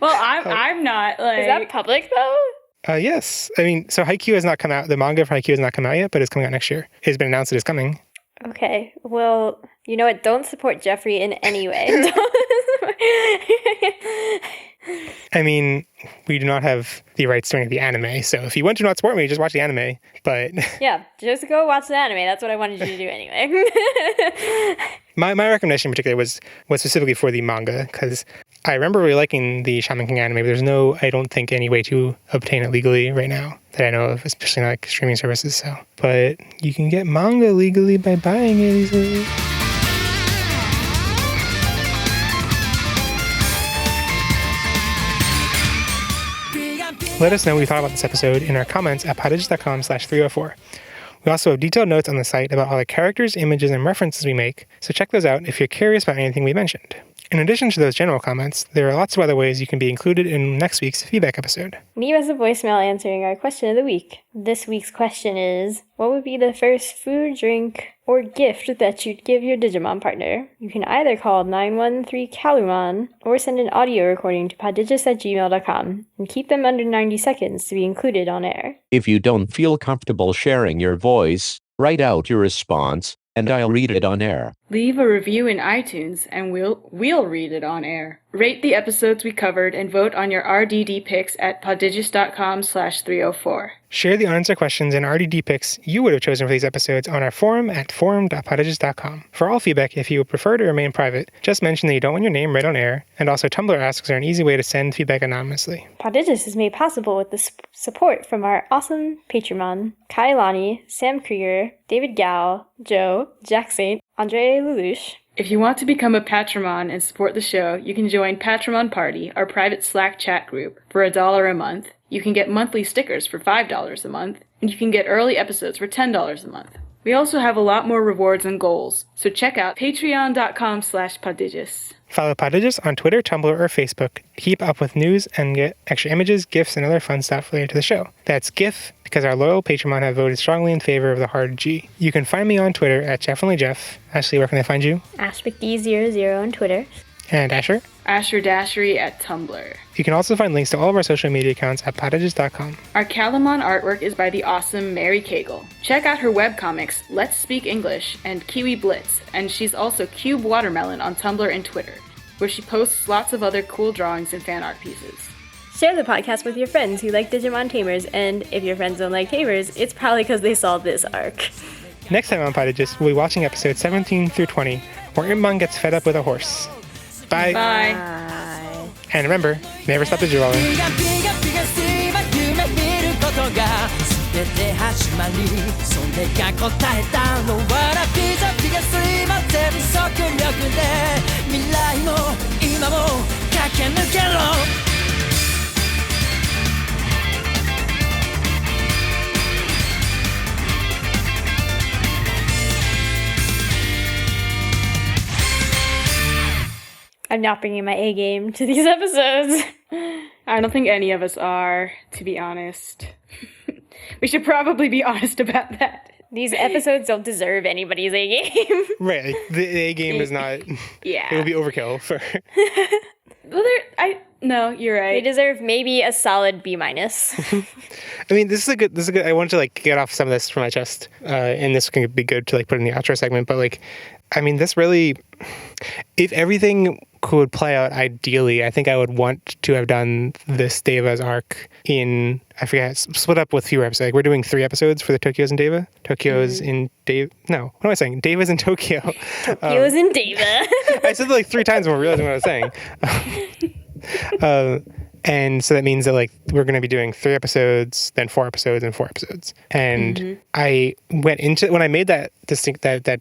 Well, I'm not, like... Is that public, though? Yes. I mean, so Haikyuu has not come out. The manga for Haikyuu has not come out yet, but it's coming out next year. It's been announced it is coming. Okay. Well, you know what? Don't support Jeffrey in any way. I mean, we do not have the rights to any of the anime, so if you want to not support me, just watch the anime, but... Yeah, just go watch the anime. That's what I wanted you to do anyway. My recommendation in particular was specifically for the manga, because I remember really liking the Shaman King anime, but there's no, I don't think, any way to obtain it legally right now that I know of, especially not like streaming services, so... But you can get manga legally by buying it easily. Let us know what you thought about this episode in our comments at podigious.com/304. We also have detailed notes on the site about all the characters, images, and references we make, so check those out if you're curious about anything we mentioned. In addition to those general comments, there are lots of other ways you can be included in next week's feedback episode. Leave us a voicemail answering our question of the week. This week's question is, what would be the first food, drink, or gift that you'd give your Digimon partner? You can either call 913-CALUMON or send an audio recording to podigious@gmail.com and keep them under 90 seconds to be included on air. If you don't feel comfortable sharing your voice, write out your response, and I'll read it on air. Leave a review in iTunes, and we'll read it on air. Rate the episodes we covered and vote on your RDD picks at podigious.com/304. Share the unanswered questions and RDD picks you would have chosen for these episodes on our forum at forum.podigious.com. For all feedback, if you would prefer to remain private, just mention that you don't want your name read on air, and also Tumblr asks are an easy way to send feedback anonymously. Podigious is made possible with the support from our awesome Patreon, Kailani, Sam Krieger, David Gao, Joe, Jack Saint, Andre Lelouch. If you want to become a Patreon and support the show, you can join Patreon Party, our private Slack chat group, for $1 a month. You can get monthly stickers for $5 a month, and you can get early episodes for $10 a month. We also have a lot more rewards and goals, so check out patreon.com/podigious. Follow Podigious on Twitter, Tumblr, or Facebook to keep up with news and get extra images, GIFs, and other fun stuff related to the show. That's GIF, because our loyal Patreon have voted strongly in favor of the hard G. You can find me on Twitter at JeffOnlyJeff. Ashley, where can they find you? AshBigD00 on Twitter. And Asher? Asher Dashery at Tumblr. You can also find links to all of our social media accounts at podigious.com. Our Calamon artwork is by the awesome Mary Cagle. Check out her webcomics, Let's Speak English, and Kiwi Blitz, and she's also Cube Watermelon on Tumblr and Twitter, where she posts lots of other cool drawings and fan art pieces. Share the podcast with your friends who like Digimon Tamers, and if your friends don't like Tamers, it's probably because they saw this arc. Next time on Podigious, we'll be watching episodes 17 through 20, where Imbon gets fed up with a horse. Bye. Bye. And remember, never stop digivolving. 全て始まりそれが答えたのはラピザピがすいません速力で未来も今も駆け抜けろ I'm not bringing my A game to these episodes. I don't think any of us are, to be honest. We should probably be honest about that. These episodes don't deserve anybody's A game. Right, the A game is not... Yeah. It would be overkill for... Well, No, you're They right. deserve maybe a solid B-. I mean, this is a good. I wanted to like get off some of this from my chest, and this can be good to like put in the outro segment. But like, I mean, this really, if everything could play out ideally, I think I would want to have done this Deva's arc in, I forget, split up with fewer episodes. Like we're doing 3 episodes for the Tokyos and Deva. Tokyos in Deva. No, what am I saying? Deva's in Tokyo. Tokyos and Deva. I said it like 3 times before realizing what I was saying. And so that means that like we're going to be doing 3 episodes, then 4 episodes, and 4 episodes. And I went into when I made that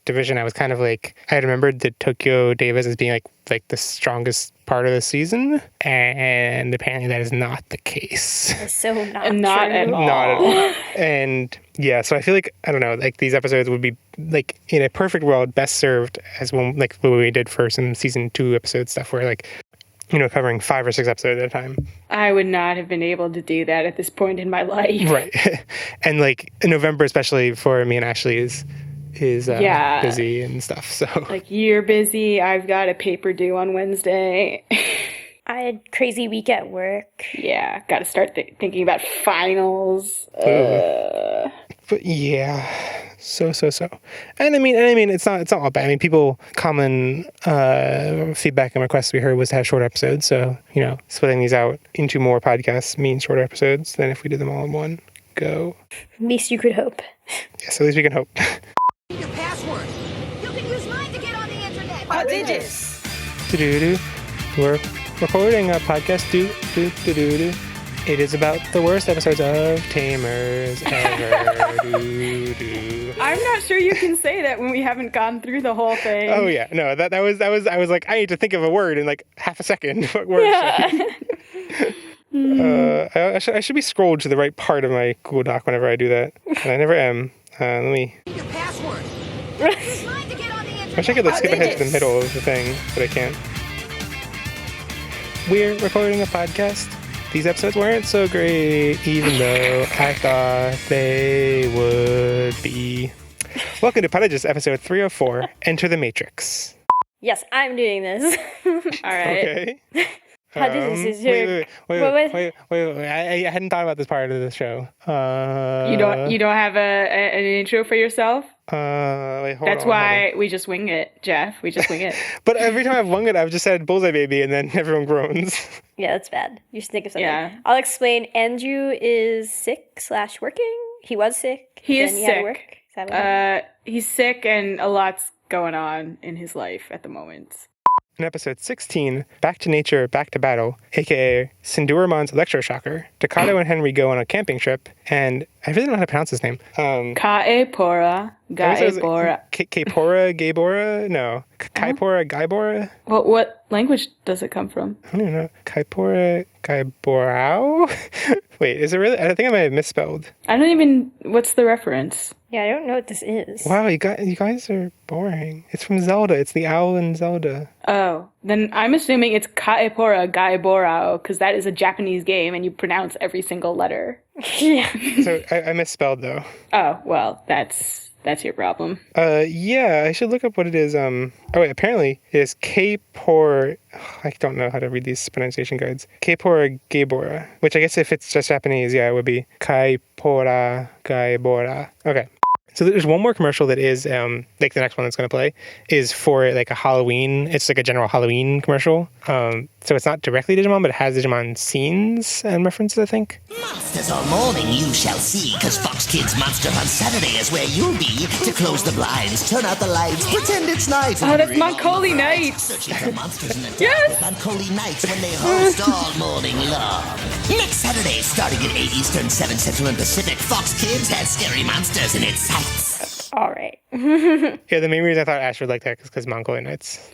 division, I was kind of like I had remembered the Tokyo Devas as being like the strongest part of the season, and apparently that is not the case. So not at all. Not at all. And yeah, so I feel like I don't know, like these episodes would be like in a perfect world best served as when like what we did for some season 2 episode stuff, where like covering 5 or 6 episodes at a time. I would not have been able to do that at this point in my life. Right. And like in November, especially for me and Ashley, is busy and stuff. So like you're busy. I've got a paper due on Wednesday. I had crazy week at work. Yeah, got to start thinking about finals. But yeah, so. And I mean, it's not all bad. I mean, common feedback and requests we heard was to have short episodes. So splitting these out into more podcasts means shorter episodes than if we did them all in one go. At least you could hope. Yes, at least we can hope. Your password. You can use mine to get on the internet. Podigious. Do-do-do. We're recording a podcast. Do-do-do-do-do. It is about the worst episodes of Tamers ever. Do-do. I'm not sure you can say that when we haven't gone through the whole thing. Oh yeah, no, that was. I was like, I need to think of a word in like half a second. What word? I should be scrolled to the right part of my Google Doc whenever I do that, and I never am. Let me. Your password. I wish I could like skip ahead to the middle of the thing, but I can't. We're recording a podcast. These episodes weren't so great, even though I thought they would be. Welcome to Podigious, episode 304, Enter the Matrix. Yes, I'm doing this. All right. Okay. Podigious is your... Wait. I hadn't thought about this part of the show. You don't have an intro for yourself? Hold That's on. why we just wing it, Jeff. We just wing it. But every time I've wung it, I've just said Bullseye Baby, and then everyone groans. Yeah, that's bad. You should think of something. Yeah. I'll explain. Andrew is sick/working. He was sick. He is then he had to sick. work. Is that what happened? He's sick and a lot's going on in his life at the moment. In episode 16, Back to Nature, Back to Battle, aka Sinduramon's Electroshocker, Takato and Henry go on a camping trip, and I really don't know how to pronounce his name. Kaepora. Gaebora. Kaepora Gaebora? No. Kaepora Gaebora? What language does it come from? I don't even know. Kaepora Gaeborao? Wait, is it really? I think I might have misspelled. What's the reference? Yeah, I don't know what this is. Wow, you guys are boring. It's from Zelda. It's the owl in Zelda. Oh, then I'm assuming it's Kaepora Gaeborao, because that is a Japanese game and you pronounce every single letter. Yeah. So I misspelled though. Oh, well, that's your problem. Yeah, I should look up what it is. Oh wait, apparently it is Kaepora. I don't know how to read these pronunciation guides. Kaepora Gaebora, which I guess if it's just Japanese, yeah, it would be Kaepora Gaebora. Okay. So there's one more commercial that is like the next one that's going to play is for like a Halloween. It's like a general Halloween commercial. So it's not directly Digimon, but it has Digimon scenes and references, I think. Monsters all morning you shall see, 'cause Fox Kids Monster on Saturday is where you'll be. To close the blinds, turn out the lights, pretend it's night. Oh, that's Moncoli Nights. Searching for monsters in the dark Yes. with Moncoli Nights when they host all morning long. Next Saturday, starting at 8 Eastern, 7 Central and Pacific, Fox Kids has scary monsters in its sights. All right. Yeah, the main reason I thought Ash would like that is because Moncoli Nights.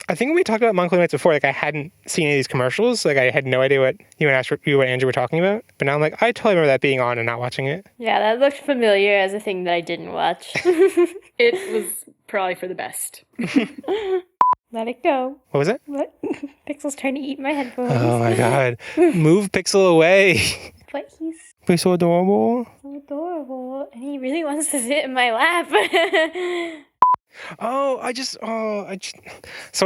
I think when we talked about Moncoli Nights before, like I hadn't seen any of these commercials. Like I had no idea what what Andrew were talking about. But now I'm like, I totally remember that being on and not watching it. Yeah, that looked familiar as a thing that I didn't watch. It was probably for the best. Let it go. What was it? What? Pixel's trying to eat my headphones. Oh my god. Move Pixel away. But he's He's so adorable. so adorable. And he really wants to sit in my lap. So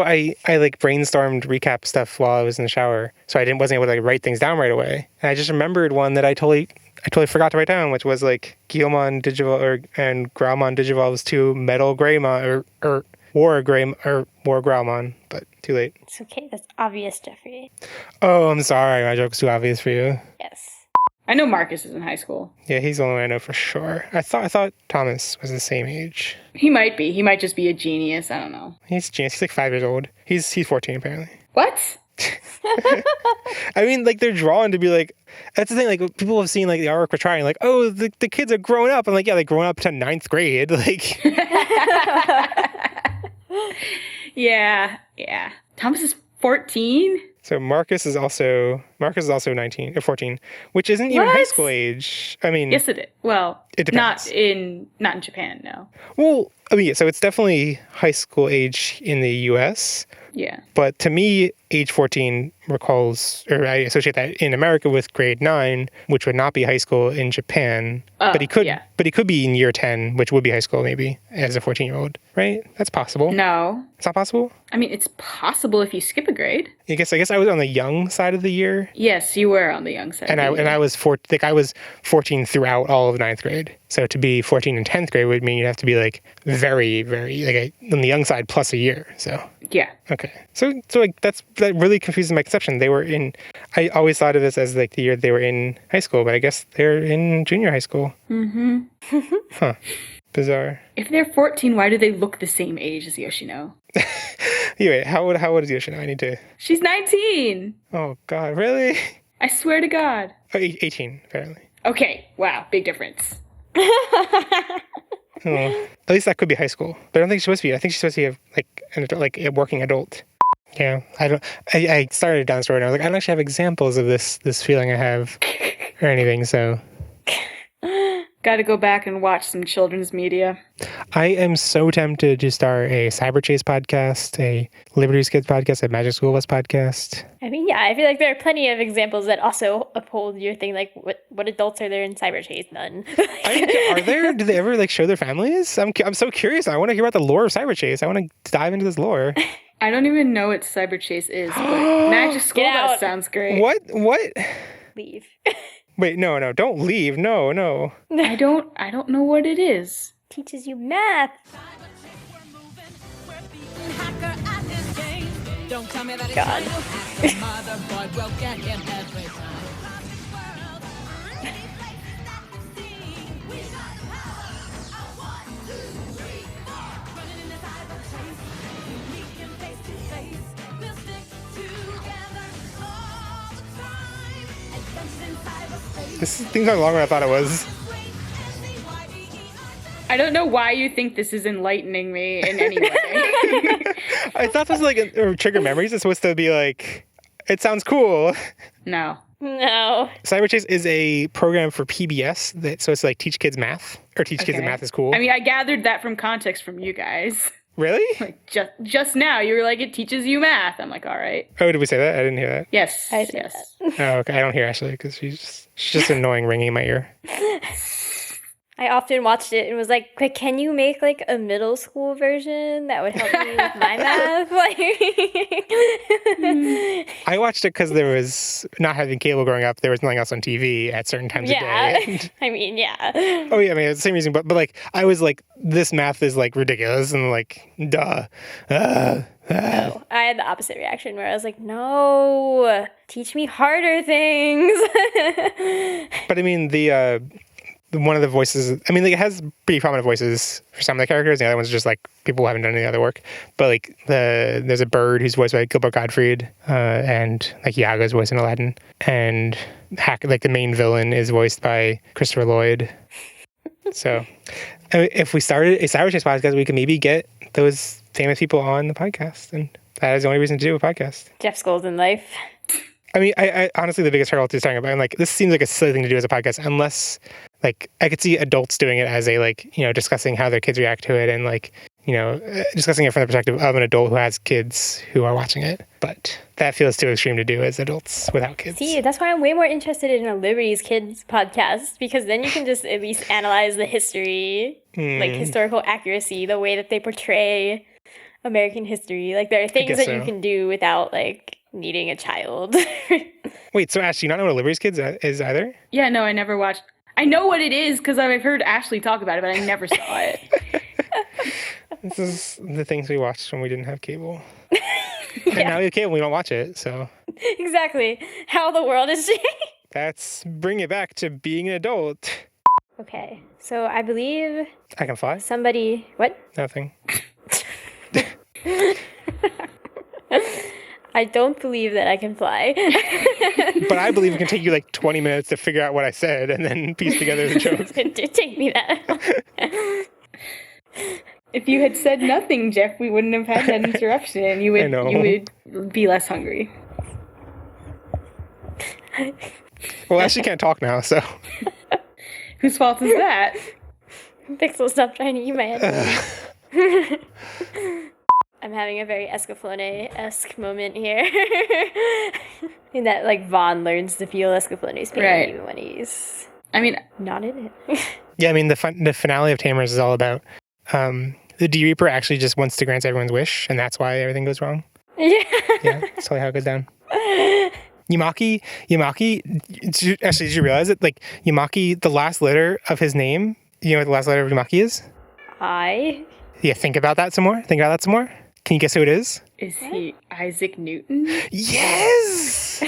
I like brainstormed recap stuff while I was in the shower. So I wasn't able to like write things down right away. And I just remembered one that I totally forgot to write down, which was like Guilmon and Growlmon Digivolves to Metal Greymon or War Growlmon, but too late. It's okay. That's obvious, Jeffrey. Oh, I'm sorry. My joke was too obvious for you. Yes. I know Marcus is in high school. Yeah, he's the only one I know for sure. I thought Thomas was the same age. He might be. He might just be a genius. I don't know. He's a genius. He's like 5 years old. He's 14 apparently. What? I mean, like, they're drawn to be like, that's the thing, like, people have seen like the artwork we're trying, like, oh, the kids are growing up. I'm like, yeah, they're growing up to 9th grade. Like, yeah. Thomas is 14? So Marcus is also 19 or 14, which isn't even high school age. I mean, yes, it is. Well, it depends. Not in Japan, no. Well, I mean, so it's definitely high school age in the U.S. Yeah. But to me, age 14 recalls, or I associate that in America with grade 9, which would not be high school in Japan. But he could be in year 10, which would be high school maybe as a 14-year-old, right? That's possible. No. It's not possible? I mean, it's possible if you skip a grade. I guess I was on the young side of the year. Yes, you were on the young side. And I was 14 throughohout all of 9th grade. So to be 14 in 10th grade would mean you'd have to be like very, very like on the young side plus a year. So yeah. Okay. So like that really confuses my conception. I always thought of this as like the year they were in high school, but I guess they're in junior high school. Mm-hmm. Huh. Bizarre. If they're 14, why do they look the same age as Yoshino? Anyway, how old is Yoshino? I need to... She's 19! Oh, God, really? I swear to God. Oh, 18, apparently. Okay, wow, big difference. At least that could be high school. But I don't think she's supposed to be. I think she's supposed to be like a working adult. Yeah, I started down the story and I was like, I don't actually have examples of this feeling I have or anything, so... Got to go back and watch some children's media. I am so tempted to start a Cyberchase podcast, a Liberty's Kids podcast, a Magic School Bus podcast. I mean, yeah, I feel like there are plenty of examples that also uphold your thing. Like, what adults are there in Cyberchase? None. Are there? Do they ever like show their families? I'm so curious. I want to hear about the lore of Cyberchase. I want to dive into this lore. I don't even know what Cyberchase is, but Magic School Bus sounds great. What? Leave. Wait, no, don't leave. No. I don't know what it is. Teaches you math. God. Things are longer than I thought it was. I don't know why you think this is enlightening me in any way. I thought this was like trigger memories. It's supposed to be like, it sounds cool. No. Cyberchase is a program for PBS so it's like teach kids math or teach kids that math is cool. I mean, I gathered that from context from you guys. Really? Like just now, you were like, it teaches you math. I'm like, all right. Oh, did we say that? I didn't hear that. Yes. Yes. Oh, okay. I don't hear Ashley because she's just annoying ringing in my ear. I often watched it and was like, can you make like a middle school version that would help me with my math? I watched it because there was not having cable growing up. There was nothing else on TV at certain times of day. I mean, yeah. Oh yeah, I mean it's the same reason, but like I was like, this math is like ridiculous and like duh. No, I had the opposite reaction where I was like, no, teach me harder things. But I mean one of the voices, I mean, like, it has pretty prominent voices for some of the characters. The other ones are just like people who haven't done any other work. But like there's a bird who's voiced by Gilbert Gottfried, and like Iago's voiced in Aladdin, and like the main villain is voiced by Christopher Lloyd. So if we started a Cyberchase podcast, we could maybe get those famous people on the podcast, and that is the only reason to do a podcast. Jeff's goals in life. I mean, I honestly, the biggest hurdle to talking about, and like, this seems like a silly thing to do as a podcast, unless, like, I could see adults doing it as a, like, you know, discussing how their kids react to it, and, like, discussing it from the perspective of an adult who has kids who are watching it. But that feels too extreme to do as adults without kids. See, that's why I'm way more interested in a Liberty's Kids podcast, because then you can just at least analyze the history, like historical accuracy, the way that they portray American history. Like, there are things that you can do without, like, needing a child. Wait, so Ash, do you not know what Liberty's Kids is either? Yeah, no, I never watched. I know what it is because I've heard Ashley talk about it, but I never saw it. This is the things we watched when we didn't have cable. And now we have cable, we don't watch it, so. Exactly. How the world is changing. That's bring it back to being an adult. Okay, so I believe... I can fly? Somebody... What? Nothing. I don't believe that I can fly. But I believe it can take you like 20 minutes to figure out what I said and then piece together the joke. It did take me that. If you had said nothing, Jeff, we wouldn't have had that interruption, and you would be less hungry. Well, Ashley can't talk now, so. Whose fault is that? Pixel, stop trying to eat my head. I'm having a very Escaflowne-esque moment here. In that, like, Vaughn learns to feel Escaflowne's pain even when he's not in it. Yeah, I mean, the finale of Tamers is all about the D-Reaper actually just wants to grant everyone's wish, and that's why everything goes wrong. Yeah, that's totally how it goes down. Yamaki, actually, did you realize it? Like, Yamaki, the last letter of his name, you know what the last letter of Yamaki is? I? Yeah, think about that some more. Can you guess who it is? Is he Isaac Newton? Yes!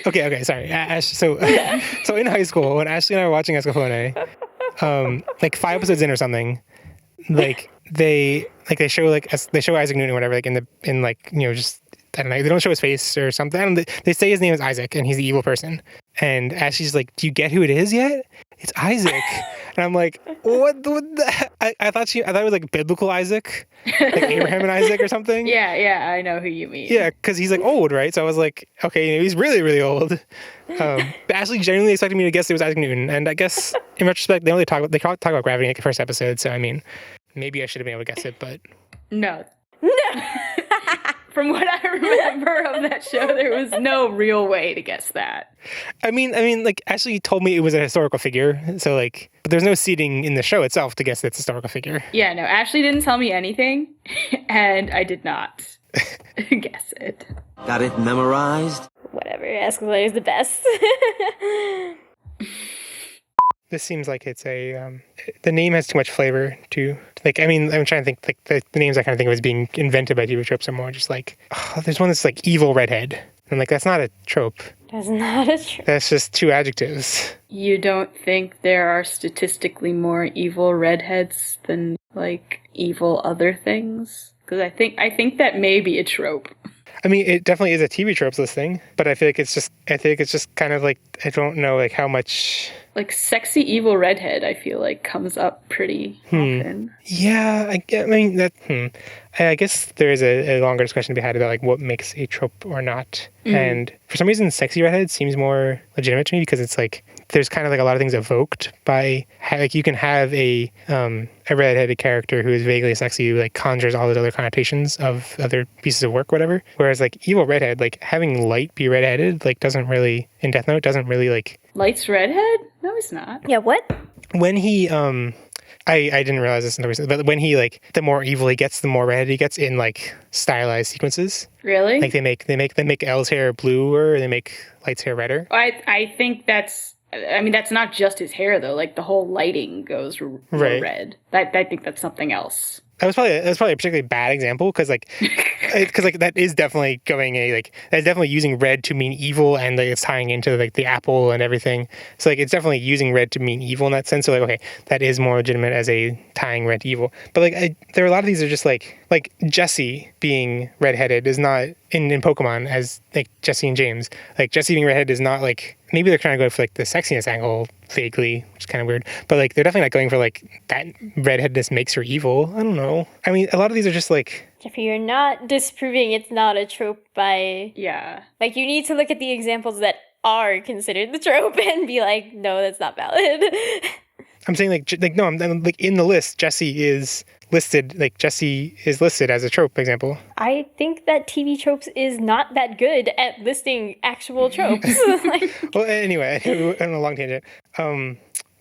Okay, sorry. Ash, so in high school, when Ashley and I were watching Escaflowne, like 5 episodes in or something, like they show Isaac Newton or whatever, like just I don't know, they don't show his face or something. They say his name is Isaac and he's the evil person. And Ashley's like, "Do you get who it is yet? It's Isaac." And I'm like, what I thought it was like biblical Isaac, like Abraham and Isaac or something. Yeah, I know who you mean. Yeah, because he's like old, right? So I was like, okay, he's really, really old. But Ashley genuinely expected me to guess it was Isaac Newton, and I guess in retrospect, they talk about gravity in the first episode. So I mean, maybe I should have been able to guess it, but no. From what I remember of that show, there was no real way to guess that. I mean, like Ashley told me it was a historical figure, so like, but there's no seeding in the show itself to guess that's a historical figure. Yeah, no, Ashley didn't tell me anything, and I did not guess it. Got it memorized? Whatever, Escaflowne is the best. This seems like it's the name has too much flavor to, like, I mean, I'm trying to think, like, the names I kind of think of as being invented by TV tropes are more just like, there's one that's like evil redhead. And like, that's not a trope. That's not a trope. That's just 2 adjectives. You don't think there are statistically more evil redheads than, like, evil other things? Because I think that may be a trope. I mean, it definitely is a TV tropes listing, but I feel like it's just kind of like, I don't know, like how much... Like sexy evil redhead, I feel like comes up pretty often. Yeah, I mean, I guess there is a longer discussion to be had about like what makes a trope or not. And for some reason, sexy redhead seems more legitimate to me because it's like, there's kind of like a lot of things evoked by, like you can have a redheaded character who is vaguely sexy, who like conjures all the other connotations of other pieces of work, whatever. Whereas like evil redhead, like having Light be redheaded, like doesn't really, in Death Note, doesn't really like... Light's redhead? No, he's not. Yeah, what? When he, I didn't realize this until recently, but when he like, the more evil he gets, the more redhead he gets in like stylized sequences. Really? Like they make L's hair bluer, they make Light's hair redder. I think that's not just his hair though. Like the whole lighting goes red. I think that's something else. That was probably a particularly bad example because that is definitely that's definitely using red to mean evil, and like it's tying into like the apple and everything. So like it's definitely using red to mean evil in that sense. So like, okay, that is more legitimate as a tying red to evil. But like there are a lot of these are just like Jessie being redheaded is not in Pokemon as like Jessie and James. Like Jessie being redheaded is not like, maybe they're trying to go for like the sexiness angle vaguely, which is kind of weird. But like they're definitely not going for like that redheadedness makes her evil. I don't know. I mean, a lot of these are just like... Jeffrey, you're not disproving it's not a trope by... Yeah. Like you need to look at the examples that are considered the trope and be like, no, that's not valid. I'm saying like no, I'm like in the list. Jesse is listed as a trope example. I think that TV tropes is not that good at listing actual tropes. Well, anyway, on a long tangent.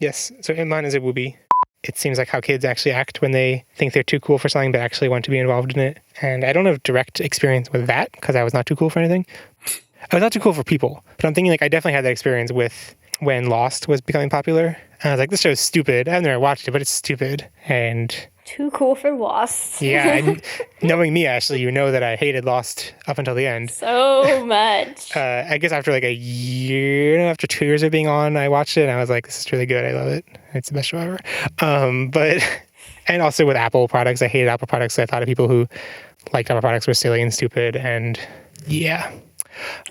Yes, so in mine is a Wooby. It seems like how kids actually act when they think they're too cool for something but actually want to be involved in it. And I don't have direct experience with that because I was not too cool for anything. I was not too cool for people, but I'm thinking like I definitely had that experience with when Lost was becoming popular. And I was like, this show's stupid. I've never watched it, but it's stupid. And too cool for Lost. Yeah, and knowing me, Ashley, you know that I hated Lost up until the end. So much. I guess after like a year, after 2 years of being on, I watched it and I was like, this is really good. I love it. It's the best show ever. And also with Apple products, I hated Apple products. So I thought of people who liked Apple products were silly and stupid. And yeah.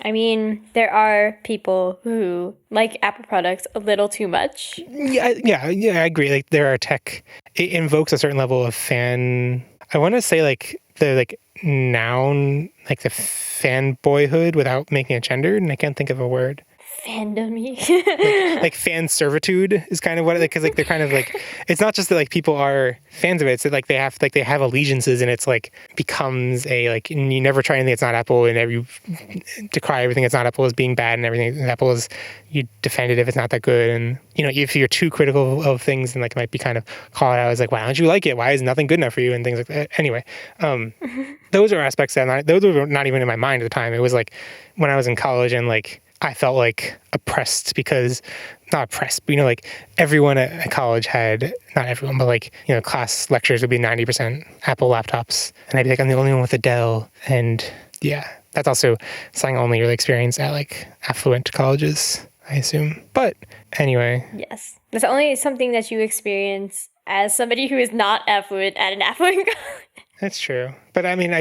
I mean, there are people who like Apple products a little too much. Yeah, I agree. Like there are tech, it invokes a certain level of fan. I want to say like the like noun, like the fanboyhood without making it gendered, and I can't think of a word. Fandomy. like fan servitude is kind of what, because like they're kind of like, it's not just that like people are fans of it, it's that like they have allegiances, and it's like becomes a like, and you never try anything that's not Apple, and you decry everything that's not Apple as being bad, and everything that's Apple is, you defend it if it's not that good. And you know, if you're too critical of things, then like it might be kind of called out as like, why don't you like it? Why is nothing good enough for you? And things like that. Anyway, those are aspects that those were not even in my mind at the time. It was like when I was in college and like I felt like oppressed because, not oppressed, but, you know, like everyone at college had, not everyone, but like, you know, class lectures would be 90% Apple laptops. And I'd be like, I'm the only one with a Dell. And yeah, that's also something I only really experience at like affluent colleges, I assume. But anyway. Yes. That's only something that you experience as somebody who is not affluent at an affluent college. That's true. But I mean,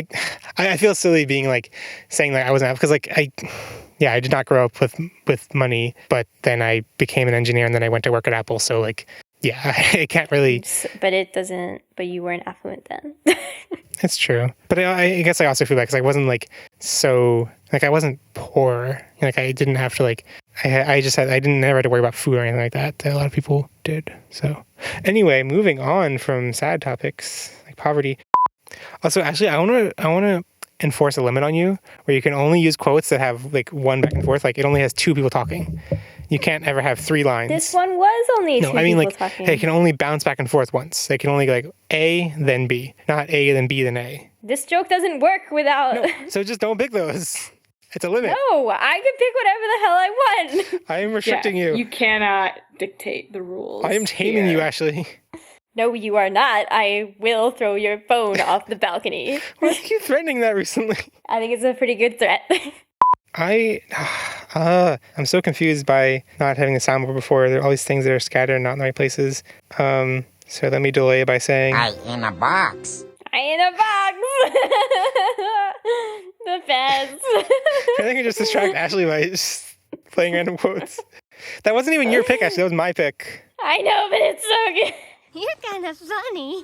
I feel silly being like, saying that I wasn't, because like I did not grow up with money, but then I became an engineer and then I went to work at Apple. So like, yeah, I can't really. But you weren't affluent then. It's true. But I guess I also feel bad because I wasn't like so, like I wasn't poor. Like I didn't have to like, I didn't never have to worry about food or anything like that. A lot of people did. So anyway, moving on from sad topics like poverty. Also, actually, I want to enforce a limit on you where you can only use quotes that have like one back and forth. Like it only has two people talking. You can't ever have three lines. This one was only two people talking. They can only bounce back and forth once. They can only go like A, then B. Not A, then B, then A. This joke doesn't work without... No, so just don't pick those. It's a limit. No, I can pick whatever the hell I want. I am restricting you. You cannot dictate the rules. I am taming you, Ashley. No, you are not. I will throw your phone off the balcony. Why are you threatening that recently? I think it's a pretty good threat. I'm so confused by not having a soundboard before. There are all these things that are scattered and not in the right places. So let me delay by saying... I in a box. I in a box! The best. I think I just distract Ashley by just playing random quotes. That wasn't even your pick, Ashley. That was my pick. I know, but it's so good. You're kind of funny.